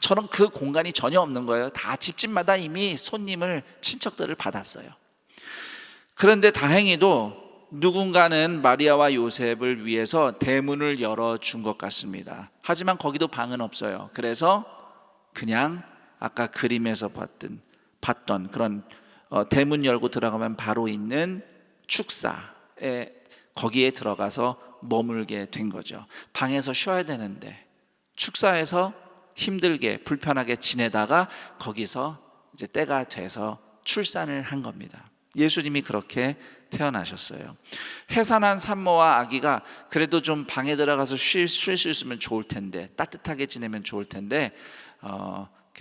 저는 그 공간이 전혀 없는 거예요. 다 집집마다 이미 손님을, 친척들을 받았어요. 그런데 다행히도 누군가는 마리아와 요셉을 위해서 대문을 열어준 것 같습니다. 하지만 거기도 방은 없어요. 그래서 그냥 아까 그림에서 봤던 그런 대문 열고 들어가면 바로 있는 축사에, 거기에 들어가서 머물게 된 거죠. 방에서 쉬어야 되는데 축사에서 힘들게 불편하게 지내다가 거기서 이제 때가 돼서 출산을 한 겁니다. 예수님이 그렇게 태어나셨어요. 해산한 산모와 아기가 그래도 좀 방에 들어가서 쉴 수 있으면 좋을 텐데, 따뜻하게 지내면 좋을 텐데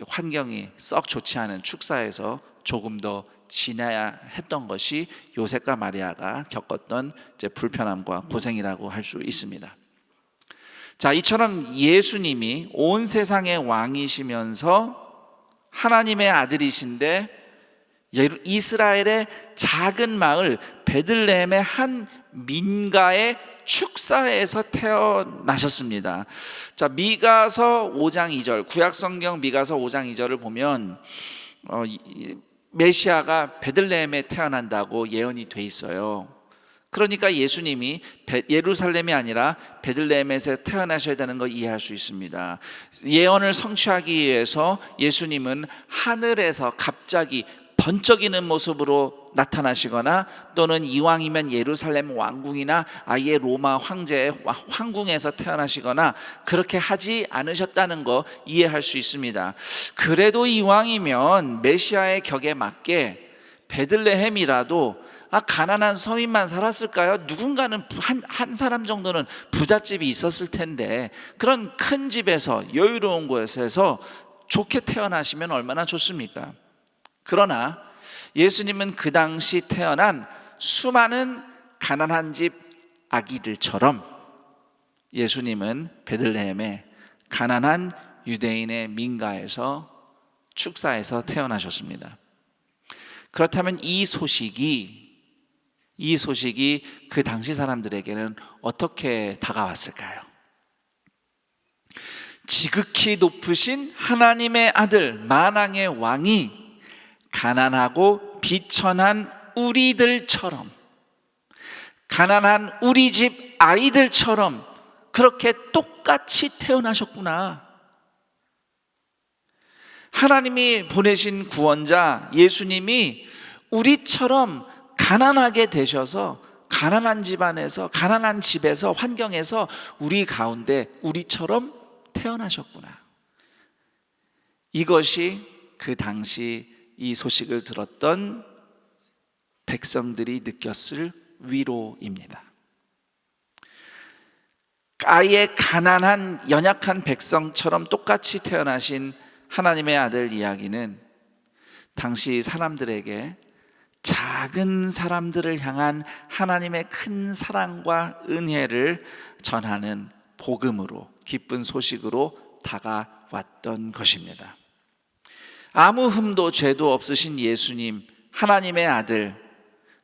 환경이 썩 좋지 않은 축사에서 조금 더 지내야 했던 것이 요셉과 마리아가 겪었던 이제 불편함과 고생이라고 할 수 있습니다. 자, 이처럼 예수님이 온 세상의 왕이시면서 하나님의 아들이신데 이스라엘의 작은 마을 베들레헴의 한 민가의 축사에서 태어나셨습니다. 자, 미가서 5장 2절, 구약성경 미가서 5장 2절을 보면 메시아가 베들레헴에 태어난다고 예언이 돼 있어요. 그러니까 예수님이 예루살렘이 아니라 베들레헴에서 태어나셔야 되는 거 이해할 수 있습니다. 예언을 성취하기 위해서 예수님은 하늘에서 갑자기 번쩍이는 모습으로 나타나시거나 또는 이왕이면 예루살렘 왕궁이나 아예 로마 황제의 황궁에서 태어나시거나 그렇게 하지 않으셨다는 거 이해할 수 있습니다. 그래도 이왕이면 메시아의 격에 맞게 베들레헴이라도 가난한 서민만 살았을까요? 누군가는 한 사람 정도는 부잣집이 있었을 텐데 그런 큰 집에서 여유로운 곳에서 좋게 태어나시면 얼마나 좋습니까? 그러나 예수님은 그 당시 태어난 수많은 가난한 집 아기들처럼 예수님은 베들레헴의 가난한 유대인의 민가에서 축사에서 태어나셨습니다. 그렇다면 이 소식이 그 당시 사람들에게는 어떻게 다가왔을까요? 지극히 높으신 하나님의 아들 만왕의 왕이 가난하고 비천한 우리들처럼, 가난한 우리 집 아이들처럼 그렇게 똑같이 태어나셨구나. 하나님이 보내신 구원자 예수님이 우리처럼 가난하게 되셔서 가난한 집안에서, 가난한 집에서, 환경에서 우리 가운데 우리처럼 태어나셨구나. 이것이 그 당시 이 소식을 들었던 백성들이 느꼈을 위로입니다. 아예 가난한 연약한 백성처럼 똑같이 태어나신 하나님의 아들 이야기는 당시 사람들에게 작은 사람들을 향한 하나님의 큰 사랑과 은혜를 전하는 복음으로, 기쁜 소식으로 다가왔던 것입니다. 아무 흠도 죄도 없으신 예수님, 하나님의 아들,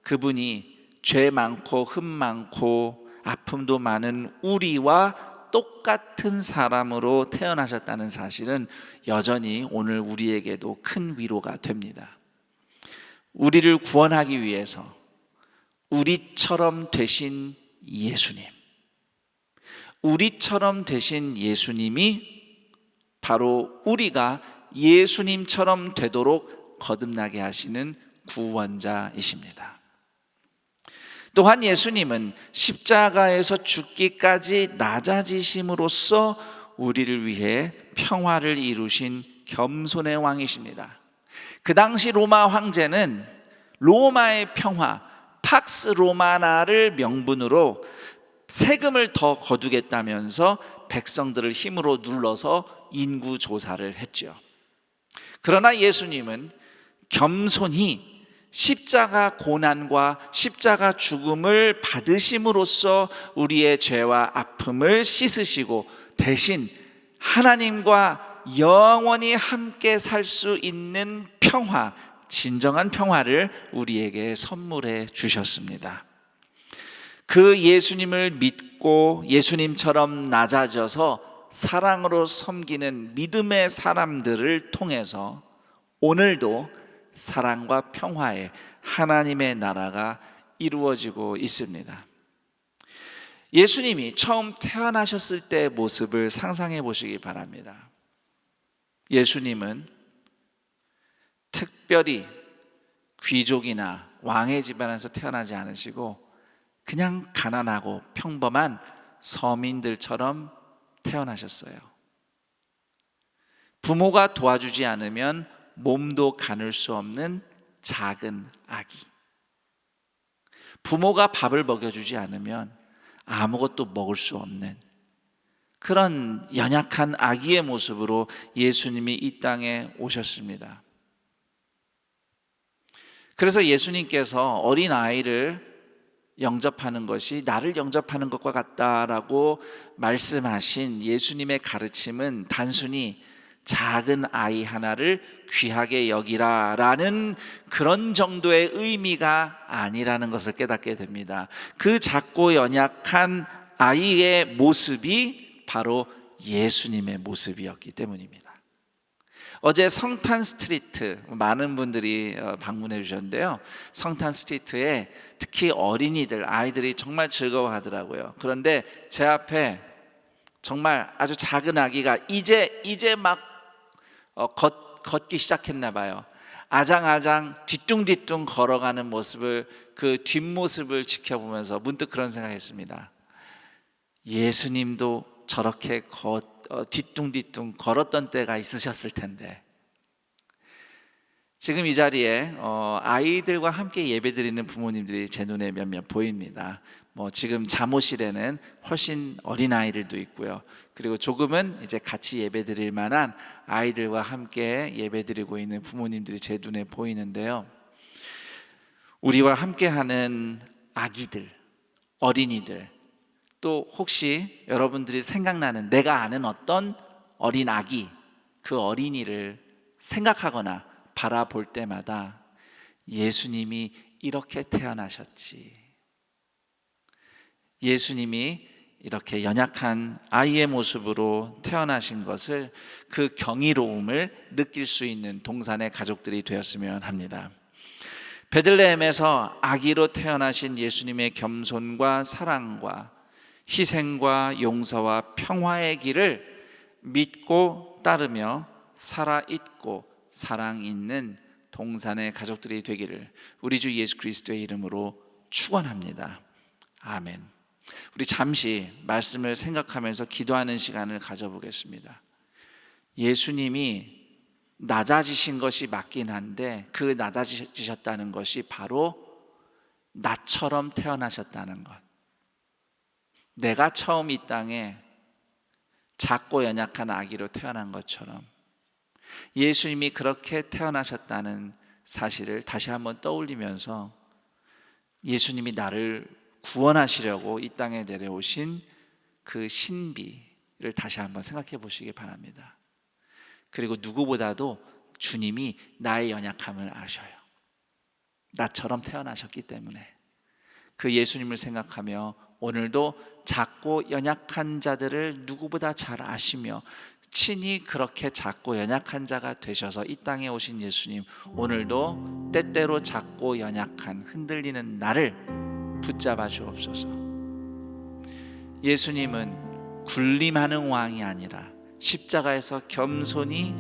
그분이 죄 많고 흠 많고 아픔도 많은 우리와 똑같은 사람으로 태어나셨다는 사실은 여전히 오늘 우리에게도 큰 위로가 됩니다. 우리를 구원하기 위해서 우리처럼 되신 예수님, 우리처럼 되신 예수님이 바로 우리가 예수님처럼 되도록 거듭나게 하시는 구원자이십니다. 또한 예수님은 십자가에서 죽기까지 낮아지심으로써 우리를 위해 평화를 이루신 겸손의 왕이십니다. 그 당시 로마 황제는 로마의 평화, 팍스 로마나를 명분으로 세금을 더 거두겠다면서 백성들을 힘으로 눌러서 인구 조사를 했죠. 그러나 예수님은 겸손히 십자가 고난과 십자가 죽음을 받으심으로써 우리의 죄와 아픔을 씻으시고 대신 하나님과 영원히 함께 살 수 있는 평화, 진정한 평화를 우리에게 선물해 주셨습니다. 그 예수님을 믿고 예수님처럼 낮아져서 사랑으로 섬기는 믿음의 사람들을 통해서 오늘도 사랑과 평화의 하나님의 나라가 이루어지고 있습니다. 예수님이 처음 태어나셨을 때의 모습을 상상해 보시기 바랍니다. 예수님은 특별히 귀족이나 왕의 집안에서 태어나지 않으시고 그냥 가난하고 평범한 서민들처럼 태어나셨어요. 부모가 도와주지 않으면 몸도 가눌 수 없는 작은 아기. 부모가 밥을 먹여주지 않으면 아무것도 먹을 수 없는 그런 연약한 아기의 모습으로 예수님이 이 땅에 오셨습니다. 그래서 예수님께서 어린 아이를 영접하는 것이 나를 영접하는 것과 같다라고 말씀하신 예수님의 가르침은 단순히 작은 아이 하나를 귀하게 여기라라는 그런 정도의 의미가 아니라는 것을 깨닫게 됩니다. 그 작고 연약한 아이의 모습이 바로 예수님의 모습이었기 때문입니다. 어제 성탄 스트리트 많은 분들이 방문해 주셨는데요. 성탄 스트리트에 특히 어린이들, 아이들이 정말 즐거워하더라고요. 그런데 제 앞에 정말 아주 작은 아기가 이제 막 걷기 시작했나 봐요. 아장아장 뒤뚱뒤뚱 걸어가는 모습을, 그 뒷모습을 지켜보면서 문득 그런 생각했습니다. 예수님도 저렇게 뒤뚱뒤뚱 걸었던 때가 있으셨을 텐데. 지금 이 자리에 아이들과 함께 예배드리는 부모님들이 제 눈에 몇몇 보입니다. 지금 잠옷실에는 훨씬 어린 아이들도 있고요. 그리고 조금은 이제 같이 예배드릴 만한 아이들과 함께 예배드리고 있는 부모님들이 제 눈에 보이는데요. 우리와 함께하는 아기들, 어린이들, 또 혹시 여러분들이 생각나는 내가 아는 어떤 어린 아기, 그 어린이를 생각하거나 바라볼 때마다 예수님이 이렇게 태어나셨지, 예수님이 이렇게 연약한 아이의 모습으로 태어나신 것을, 그 경이로움을 느낄 수 있는 동산의 가족들이 되었으면 합니다. 베들레헴에서 아기로 태어나신 예수님의 겸손과 사랑과 희생과 용서와 평화의 길을 믿고 따르며 살아있고 사랑 있는 동산의 가족들이 되기를 우리 주 예수 그리스도의 이름으로 축원합니다. 아멘. 우리 잠시 말씀을 생각하면서 기도하는 시간을 가져보겠습니다. 예수님이 낮아지신 것이 맞긴 한데, 그 낮아지셨다는 것이 바로 나처럼 태어나셨다는 것. 내가 처음 이 땅에 작고 연약한 아기로 태어난 것처럼 예수님이 그렇게 태어나셨다는 사실을 다시 한번 떠올리면서 예수님이 나를 구원하시려고 이 땅에 내려오신 그 신비를 다시 한번 생각해 보시기 바랍니다. 그리고 누구보다도 주님이 나의 연약함을 아셔요. 나처럼 태어나셨기 때문에 그 예수님을 생각하며 오늘도 작고 연약한 자들을 누구보다 잘 아시며 친히 그렇게 작고 연약한 자가 되셔서 이 땅에 오신 예수님, 오늘도 때때로 작고 연약한 흔들리는 나를 붙잡아 주옵소서. 예수님은 군림하는 왕이 아니라 십자가에서 겸손히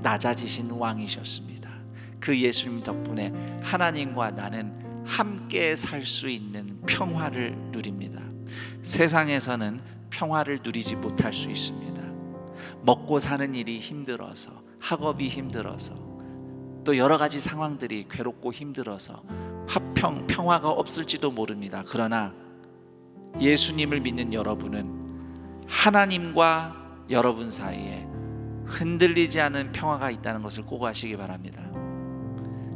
낮아지신 왕이셨습니다. 그 예수님 덕분에 하나님과 나는 함께 살 수 있는 평화를 누립니다. 세상에서는 평화를 누리지 못할 수 있습니다. 먹고 사는 일이 힘들어서, 학업이 힘들어서, 또 여러 가지 상황들이 괴롭고 힘들어서 평화가 없을지도 모릅니다. 그러나 예수님을 믿는 여러분은 하나님과 여러분 사이에 흔들리지 않은 평화가 있다는 것을 꼭 아시기 바랍니다.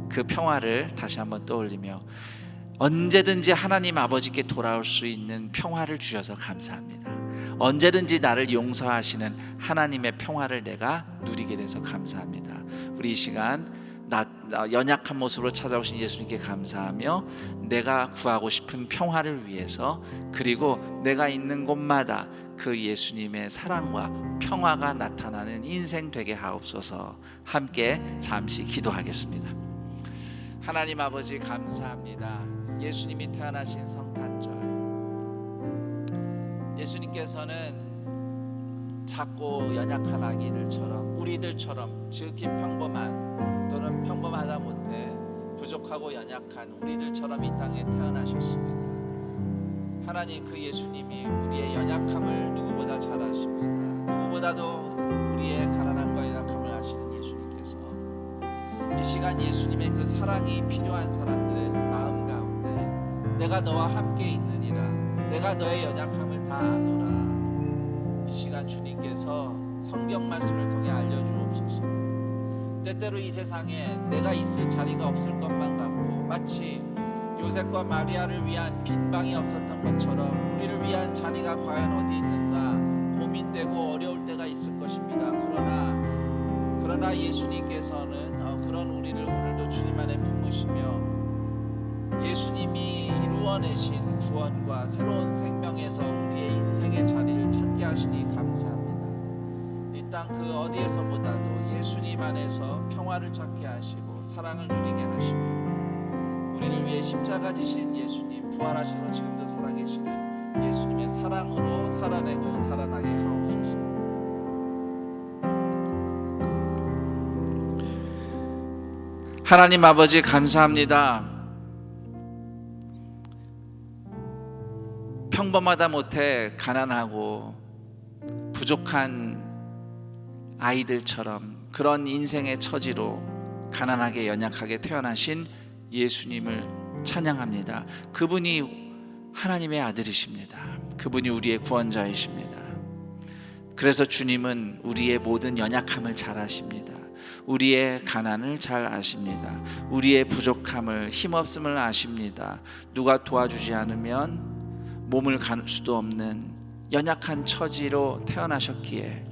그 평화를 다시 한번 떠올리며 언제든지 하나님 아버지께 돌아올 수 있는 평화를 주셔서 감사합니다. 언제든지 나를 용서하시는 하나님의 평화를 내가 누리게 돼서 감사합니다. 우리 이 시간 연약한 모습으로 찾아오신 예수님께 감사하며 내가 구하고 싶은 평화를 위해서, 그리고 내가 있는 곳마다 그 예수님의 사랑과 평화가 나타나는 인생 되게 하옵소서. 함께 잠시 기도하겠습니다. 하나님 아버지 감사합니다. 예수님이 태어나신 성탄절, 예수님께서는 작고 연약한 아기들처럼, 우리들처럼 지극히 평범한 또는 평범하다 못해 부족하고 연약한 우리들처럼 이 땅에 태어나셨습니다. 하나님, 그 예수님이 우리의 연약함을 누구보다 잘 아십니다. 누구보다도 우리의 가난함과 연약함을 아시는 예수님께서 이 시간 예수님의 그 사랑이 필요한 사람들의 마음 가운데 내가 너와 함께 있느니라, 내가 너의 연약함을 다 아노라, 이 시간 주님께서 성경 말씀을 통해 알려주옵소서. 때때로 이 세상에 내가 있을 자리가 없을 것만 같고 마치 요셉과 마리아를 위한 빈 방이 없었던 것처럼 우리를 위한 자리가 과연 어디 있는가 고민되고 어려울 때가 있을 것입니다. 그러나 예수님께서는 그런 우리를 오늘도 주님 안에 품으시며 예수님이 이루어내신 구원과 새로운 생명에서 우리의 인생의 자리를 찾게 하시니 감사합니다. 이 땅 그 어디에서보다도 예수님 안에서 평화를 찾게 하시고 사랑을 누리게 하시고 우리를 위해 십자가 지신 예수님, 부활하셔서 지금도 살아계시는 예수님의 사랑으로 살아내고 살아나게 하옵소서. 하나님 아버지 감사합니다. 평범하다 못해 가난하고 부족한 아이들처럼 그런 인생의 처지로 가난하게 연약하게 태어나신 예수님을 찬양합니다. 그분이 하나님의 아들이십니다. 그분이 우리의 구원자이십니다. 그래서 주님은 우리의 모든 연약함을 잘 아십니다. 우리의 가난을 잘 아십니다. 우리의 부족함을, 힘없음을 아십니다. 누가 도와주지 않으면 몸을 갈 수도 없는 연약한 처지로 태어나셨기에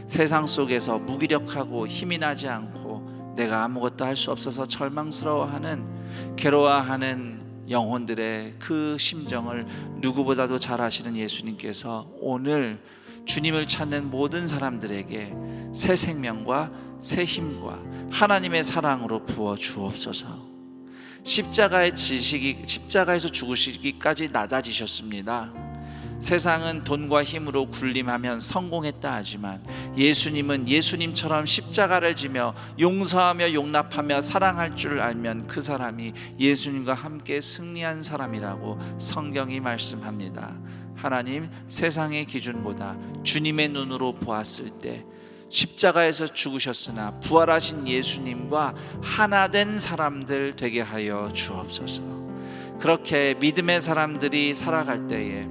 세상 속에서 무기력하고 힘이 나지 않고 내가 아무것도 할 수 없어서 절망스러워하는, 괴로워하는 영혼들의 그 심정을 누구보다도 잘 아시는 예수님께서 오늘 주님을 찾는 모든 사람들에게 새 생명과 새 힘과 하나님의 사랑으로 부어 주옵소서. 십자가에서 죽으시기까지 낮아지셨습니다. 세상은 돈과 힘으로 군림하면 성공했다 하지만 예수님은 예수님처럼 십자가를 지며 용서하며 용납하며 사랑할 줄 알면 그 사람이 예수님과 함께 승리한 사람이라고 성경이 말씀합니다. 하나님, 세상의 기준보다 주님의 눈으로 보았을 때 십자가에서 죽으셨으나 부활하신 예수님과 하나 된 사람들 되게 하여 주옵소서. 그렇게 믿음의 사람들이 살아갈 때에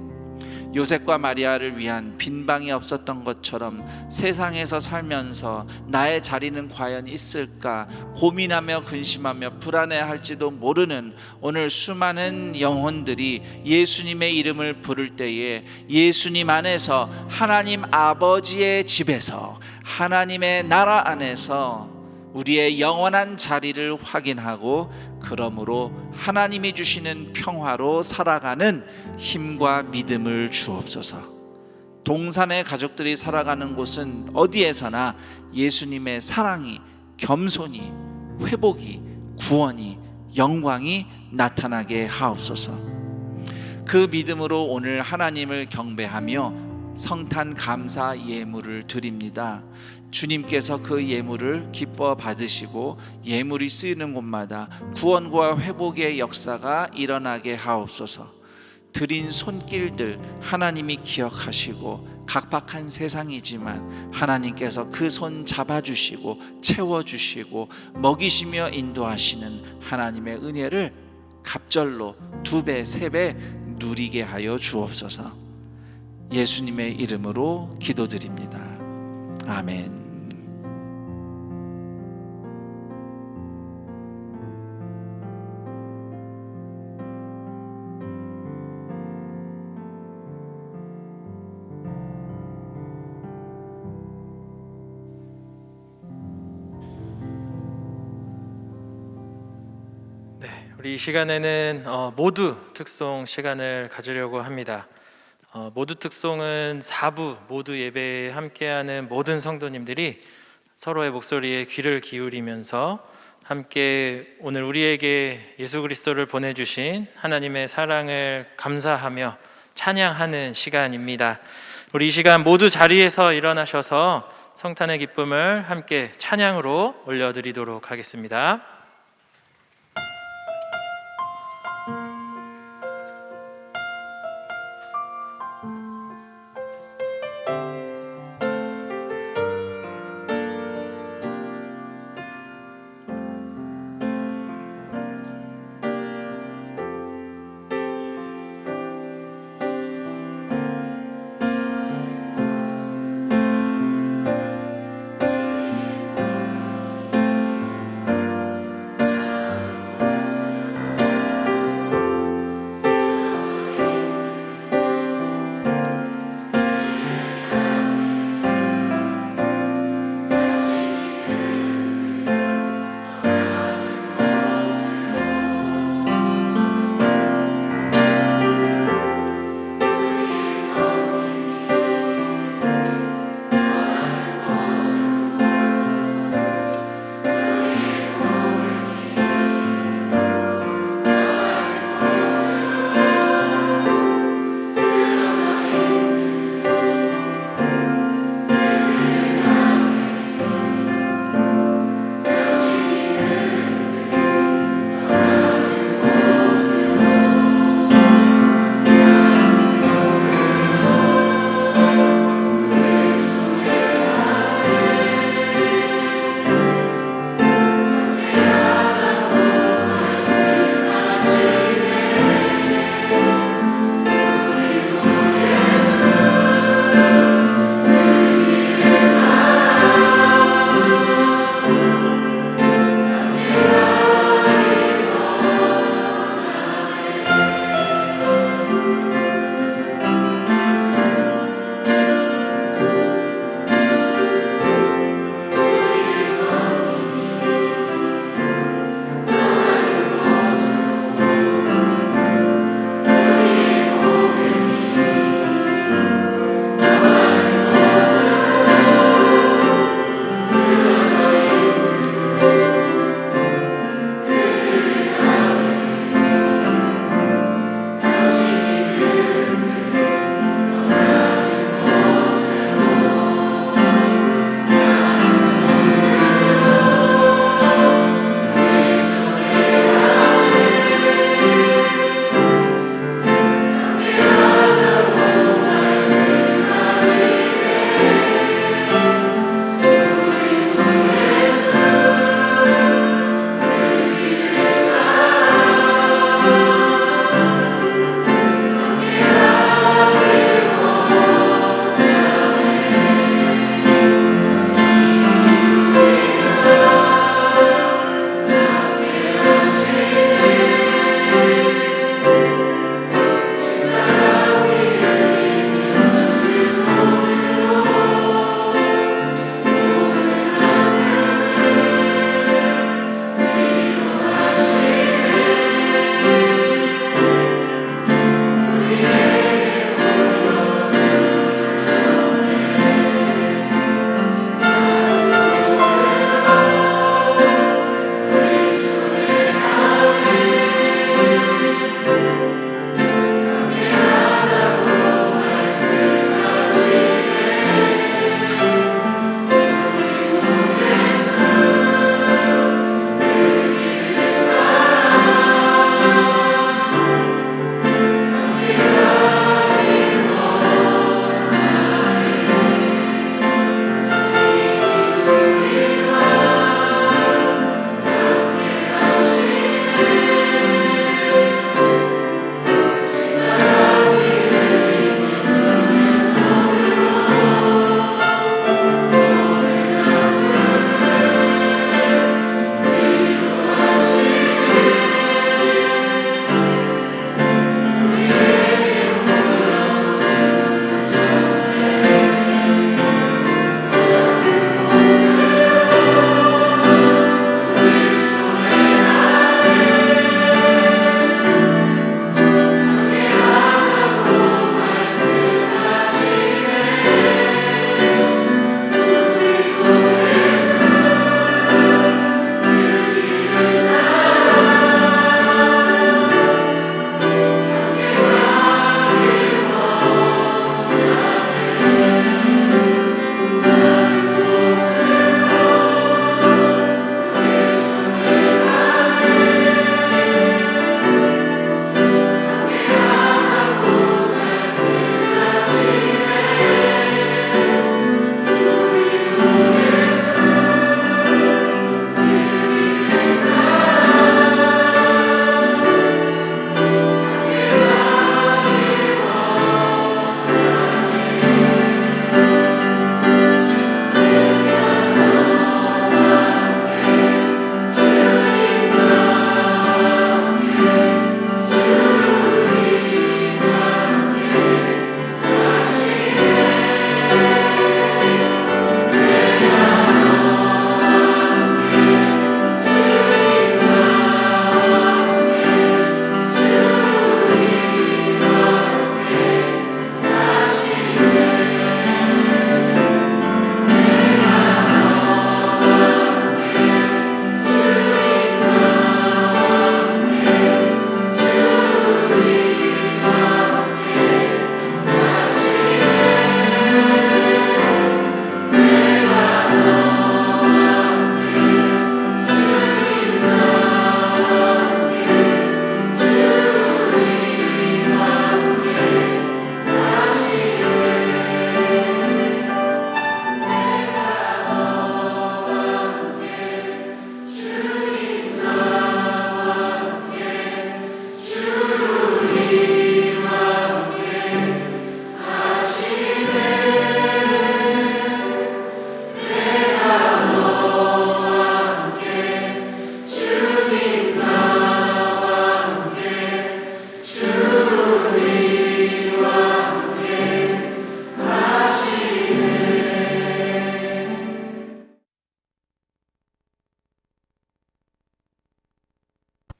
요셉과 마리아를 위한 빈방이 없었던 것처럼 세상에서 살면서 나의 자리는 과연 있을까 고민하며 근심하며 불안해할지도 모르는 오늘 수많은 영혼들이 예수님의 이름을 부를 때에 예수님 안에서 하나님 아버지의 집에서 하나님의 나라 안에서 우리의 영원한 자리를 확인하고 그러므로 하나님이 주시는 평화로 살아가는 힘과 믿음을 주옵소서. 동산의 가족들이 살아가는 곳은 어디에서나 예수님의 사랑이, 겸손이, 회복이, 구원이, 영광이 나타나게 하옵소서. 그 믿음으로 오늘 하나님을 경배하며 성탄 감사 예물을 드립니다. 주님께서 그 예물을 기뻐 받으시고 예물이 쓰이는 곳마다 구원과 회복의 역사가 일어나게 하옵소서. 드린 손길들 하나님이 기억하시고 각박한 세상이지만 하나님께서 그 손 잡아주시고 채워주시고 먹이시며 인도하시는 하나님의 은혜를 갑절로 2배, 3배 누리게 하여 주옵소서. 예수님의 이름으로 기도드립니다. 아멘. 우리 이 시간에는 모두 특송 시간을 가지려고 합니다. 모두 특송은 4부 모두 예배에 함께하는 모든 성도님들이 서로의 목소리에 귀를 기울이면서 함께 오늘 우리에게 예수 그리스도를 보내주신 하나님의 사랑을 감사하며 찬양하는 시간입니다. 우리 이 시간 모두 자리에서 일어나셔서 성탄의 기쁨을 함께 찬양으로 올려드리도록 하겠습니다.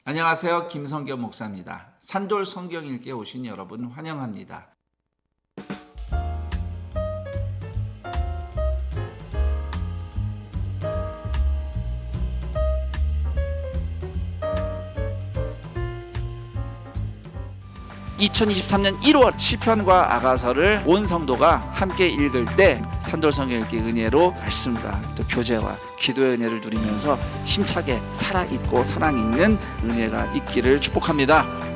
안녕하세요. 김성겸 목사입니다. 산돌 성경 읽기에 오신 여러분 환영합니다. (2023년 1월) 시편과 아가서를 온 성도가 함께 읽을 때 산돌 성경 읽기 은혜로 말씀과 또 교제와 기도의 은혜를 누리면서 힘차게 살아있고 사랑있는 은혜가 있기를 축복합니다.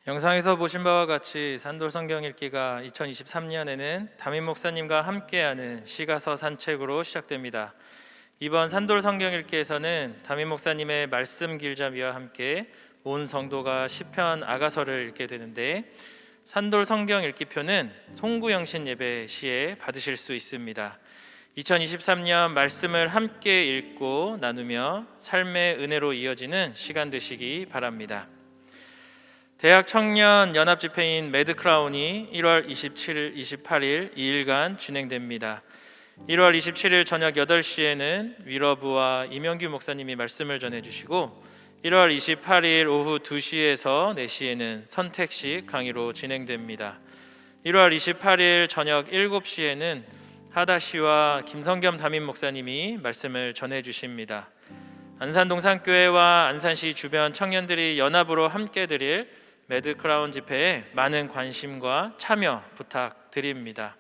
영상에서 보신 바와 같이 산돌 성경 읽기가 2023년에는 담임 목사님과 함께하는 시가서 산책으로 시작됩니다. 이번 산돌 성경 읽기에서는 담임 목사님의 말씀 길잡이와 함께 온 성도가 시편 아가서를 읽게 되는데, 산돌 성경 읽기표는 송구영신 예배 시에 받으실 수 있습니다. 2023년 말씀을 함께 읽고 나누며 삶의 은혜로 이어지는 시간 되시기 바랍니다. 대학 청년 연합 집회인 매드크라운이 1월 27일, 28일 2일간 진행됩니다. 1월 27일 저녁 8시에는 위러브와 이명규 목사님이 말씀을 전해주시고, 1월 28일 오후 2시에서 4시에는 선택식 강의로 진행됩니다. 1월 28일 저녁 7시에는 하다시와 김성겸 담임 목사님이 말씀을 전해주십니다. 안산 동산교회와 안산시 주변 청년들이 연합으로 함께 드릴 매드크라운 집회에 많은 관심과 참여 부탁드립니다.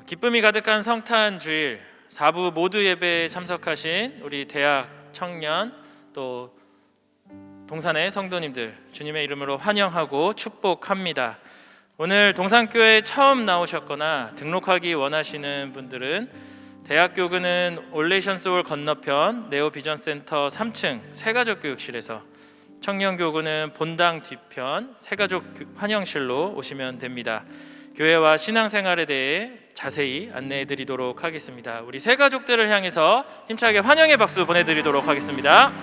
기쁨이 가득한 성탄 주일 4부 모두 예배에 참석하신 우리 대학 청년 또 동산의 성도님들 주님의 이름으로 환영하고 축복합니다. 오늘 동산교회에 처음 나오셨거나 등록하기 원하시는 분들은 대학교구는 올레이션 소울 건너편 네오비전센터 3층 새가족교육실에서, 청년교구는 본당 뒤편 새가족 환영실로 오시면 됩니다. 교회와 신앙생활에 대해 자세히 안내해 드리도록 하겠습니다. 우리 새가족들을 향해서 힘차게 환영의 박수 보내드리도록 하겠습니다.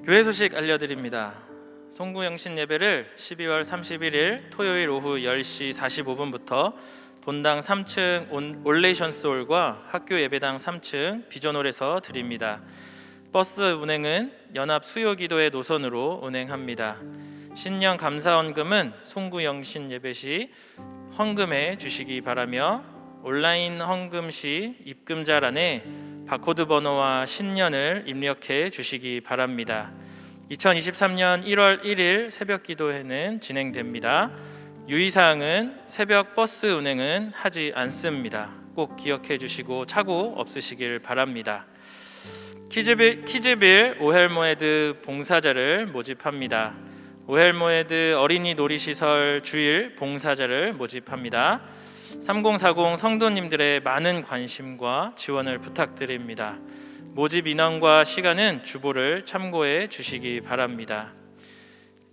교회 소식 알려드립니다. 송구영신 예배를 12월 31일 토요일 오후 10시 45분부터 본당 3층 올레이션 소울과 학교 예배당 3층 비전홀에서 드립니다. 버스 운행은 연합 수요기도회 노선으로 운행합니다. 신년 감사헌금은 송구영신 예배 시 헌금해 주시기 바라며, 온라인 헌금 시 입금자란에 바코드 번호와 신년을 입력해 주시기 바랍니다. 2023년 1월 1일 새벽 기도회는 진행됩니다. 유의사항은 새벽 버스 운행은 하지 않습니다. 꼭 기억해 주시고 착오 없으시길 바랍니다. 키즈빌 오헬모헤드 봉사자를 모집합니다. 오헬모헤드 어린이 놀이시설 주일 봉사자를 모집합니다. 3040 성도님들의 많은 관심과 지원을 부탁드립니다. 모집 인원과 시간은 주보를 참고해 주시기 바랍니다.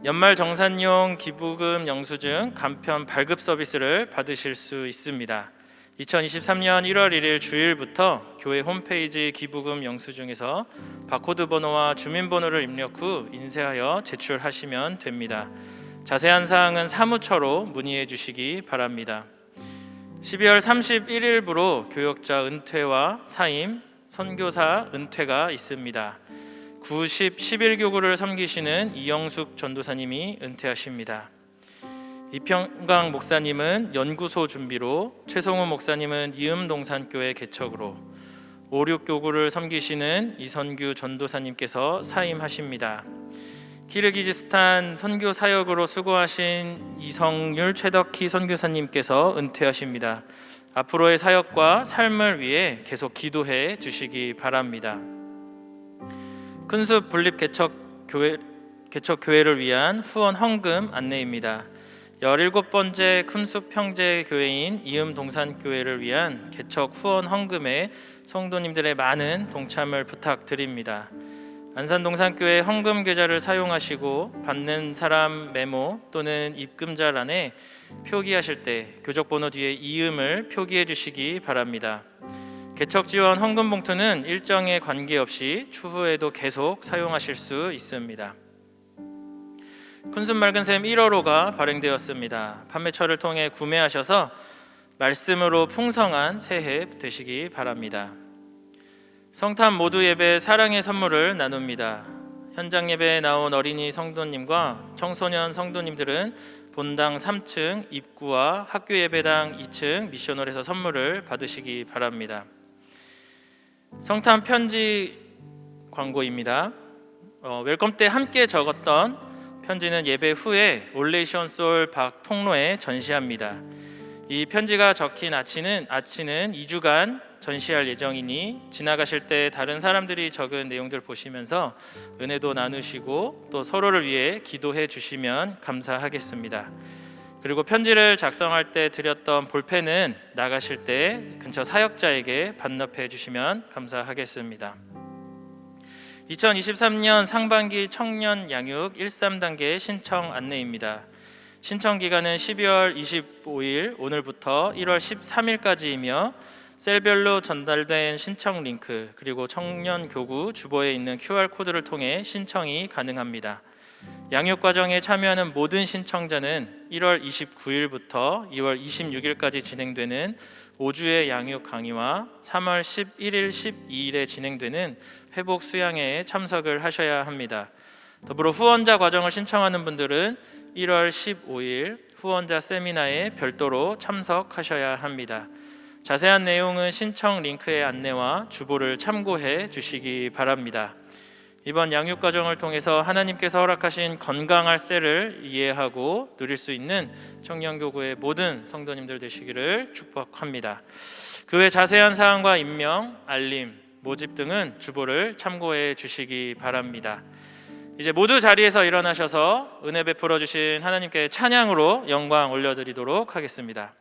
연말 정산용 기부금 영수증 간편 발급 서비스를 받으실 수 있습니다. 2023년 1월 1일 주일부터 교회 홈페이지 기부금 영수증에서 바코드 번호와 주민번호를 입력 후 인쇄하여 제출하시면 됩니다. 자세한 사항은 사무처로 문의해 주시기 바랍니다. 12월 31일부로 교역자 은퇴와 사임, 선교사 은퇴가 있습니다. 90, 11교구를 섬기시는 이영숙 전도사님이 은퇴하십니다. 이평강 목사님은 연구소 준비로, 최성우 목사님은 이음동산교회 개척으로, 5, 6교구를 섬기시는 이선규 전도사님께서 사임하십니다. 키르기즈스탄 선교 사역으로 수고하신 이성률 최덕희 선교사님께서 은퇴하십니다. 앞으로의 사역과 삶을 위해 계속 기도해 주시기 바랍니다. 큰숲 분립 개척 교회를 위한 후원 헌금 안내입니다. 17번째 큰숲 형제교회인 이음동산교회를 위한 개척 후원 헌금에 성도님들의 많은 동참을 부탁드립니다. 안산동산교회 헌금 계좌를 사용하시고 받는 사람 메모 또는 입금자란에 표기하실 때 교적번호 뒤에 이음을 표기해 주시기 바랍니다. 개척 지원 헌금 봉투는 일정에 관계없이 추후에도 계속 사용하실 수 있습니다. 큰숲 맑은샘 1호로가 발행되었습니다. 판매처를 통해 구매하셔서 말씀으로 풍성한 새해 되시기 바랍니다. 성탄 모두 예배 사랑의 선물을 나눕니다. 현장 예배에 나온 어린이 성도님과 청소년 성도님들은 본당 3층 입구와 학교 예배당 2층 미션홀에서 선물을 받으시기 바랍니다. 성탄 편지 광고입니다. 웰컴 때 함께 적었던 편지는 예배 후에 올레이션 솔 박 통로에 전시합니다. 이 편지가 적힌 아치는 2주간 전시할 예정이니 지나가실 때 다른 사람들이 적은 내용들 보시면서 은혜도 나누시고 또 서로를 위해 기도해 주시면 감사하겠습니다. 그리고 편지를 작성할 때 드렸던 볼펜은 나가실 때 근처 사역자에게 반납해 주시면 감사하겠습니다. 2023년 상반기 청년 양육 13단계 신청 안내입니다. 신청 기간은 12월 25일 오늘부터 1월 13일까지이며 셀별로 전달된 신청 링크 그리고 청년교구 주보에 있는 QR코드를 통해 신청이 가능합니다. 양육과정에 참여하는 모든 신청자는 1월 29일부터 2월 26일까지 진행되는 5주의 양육 강의와 3월 11일, 12일에 진행되는 회복 수양회에 참석을 하셔야 합니다. 더불어 후원자 과정을 신청하는 분들은 1월 15일 후원자 세미나에 별도로 참석하셔야 합니다. 자세한 내용은 신청 링크의 안내와 주보를 참고해 주시기 바랍니다. 이번 양육 과정을 통해서 하나님께서 허락하신 건강할 셀을 이해하고 누릴 수 있는 청년교구의 모든 성도님들 되시기를 축복합니다. 그 외 자세한 사항과 임명, 알림, 모집 등은 주보를 참고해 주시기 바랍니다. 이제 모두 자리에서 일어나셔서 은혜 베풀어 주신 하나님께 찬양으로 영광 올려드리도록 하겠습니다.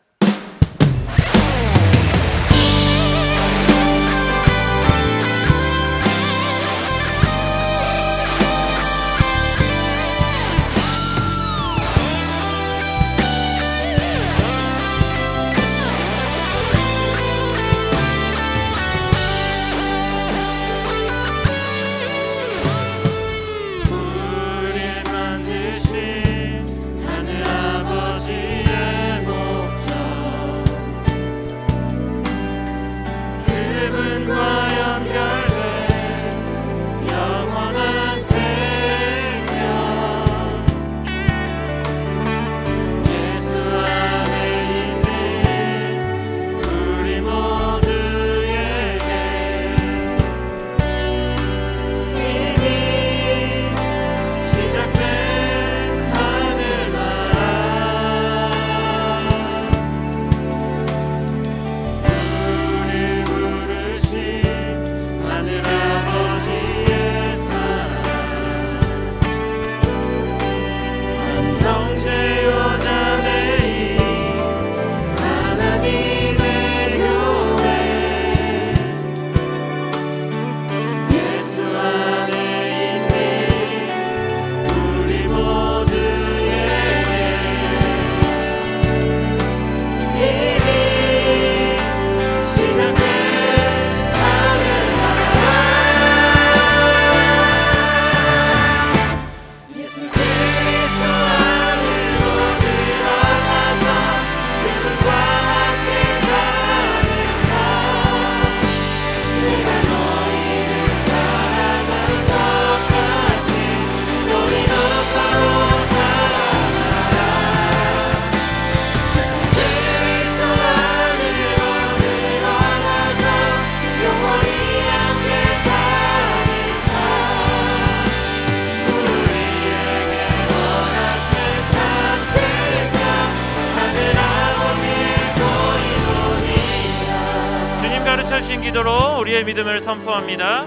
가르쳐 주신 기도로 우리의 믿음을 선포합니다.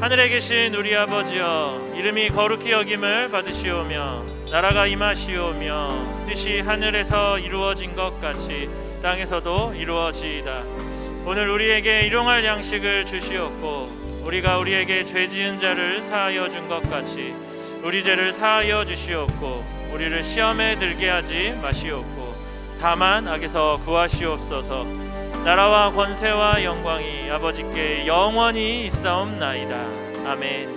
하늘에 계신 우리 아버지여, 이름이 거룩히 여김을 받으시오며 나라가 임하시오며 뜻이 하늘에서 이루어진 것 같이 땅에서도 이루어지이다. 오늘 우리에게 일용할 양식을 주시옵고 우리가 우리에게 죄 지은 자를 사하여 준 것 같이 우리 죄를 사하여 주시옵고 우리를 시험에 들게 하지 마시옵고 다만 악에서 구하시옵소서. 나라와 권세와 영광이 아버지께 영원히 있사옵나이다. 아멘.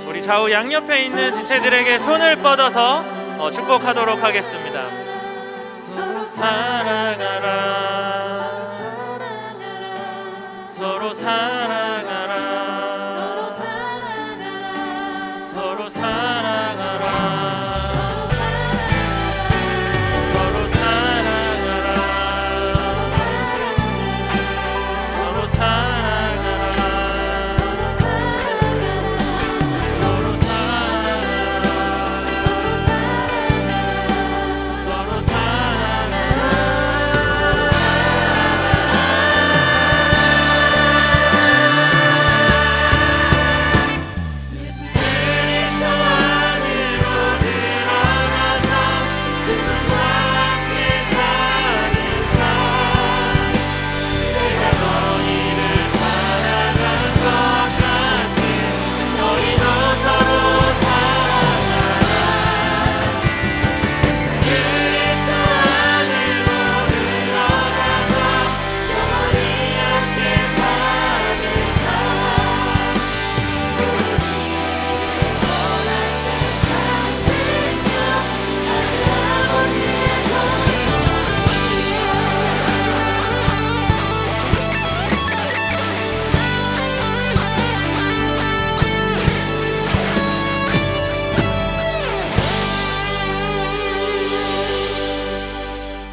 우리 좌우 양옆에 있는 지체들에게 손을 뻗어서 축복하도록 하겠습니다. 서로 사랑하라, 서로 사랑하라, 서로 사랑하라, 서로 사랑하라, 서로 사랑하라, 서로 사랑하라, 서로 사랑하라, 서로 사랑하라.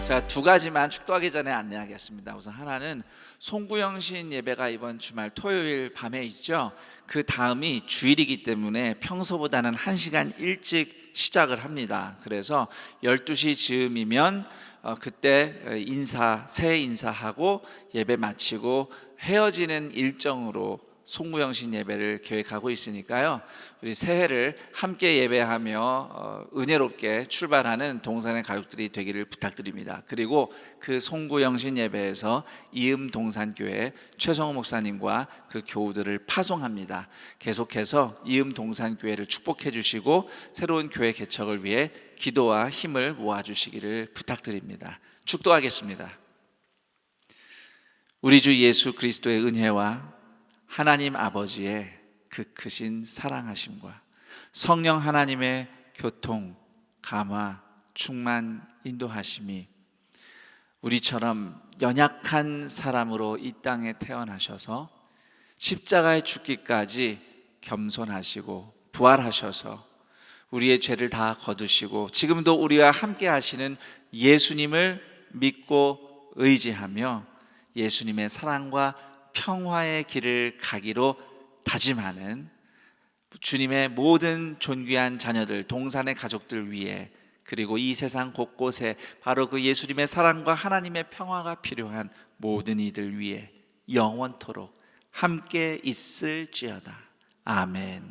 자, 두 가지만 축도하기 전에 안내하겠습니다. 우선 하나는 송구영신 예배가 이번 주말 토요일 밤에 있죠. 그 다음이 주일이기 때문에 평소보다는 1시간 일찍 시작을 합니다. 그래서 12시 즈음이면 그때 새해 인사하고 예배 마치고 헤어지는 일정으로 송구영신 예배를 계획하고 있으니까요, 우리 새해를 함께 예배하며 은혜롭게 출발하는 동산의 가족들이 되기를 부탁드립니다. 그리고 그 송구영신 예배에서 이음동산교회 최성호 목사님과 그 교우들을 파송합니다. 계속해서 이음동산교회를 축복해 주시고 새로운 교회 개척을 위해 기도와 힘을 모아주시기를 부탁드립니다. 축도하겠습니다. 우리 주 예수 그리스도의 은혜와 하나님 아버지의 그 크신 사랑하심과 성령 하나님의 교통, 감화, 충만, 인도하심이 우리처럼 연약한 사람으로 이 땅에 태어나셔서 십자가에 죽기까지 겸손하시고 부활하셔서 우리의 죄를 다 거두시고 지금도 우리와 함께 하시는 예수님을 믿고 의지하며 예수님의 사랑과 평화의 길을 가기로 다짐하는 주님의 모든 존귀한 자녀들, 동산의 가족들 위해, 그리고 이 세상 곳곳에 바로 그 예수님의 사랑과 하나님의 평화가 필요한 모든 이들 위해 영원토록 함께 있을지어다. 아멘.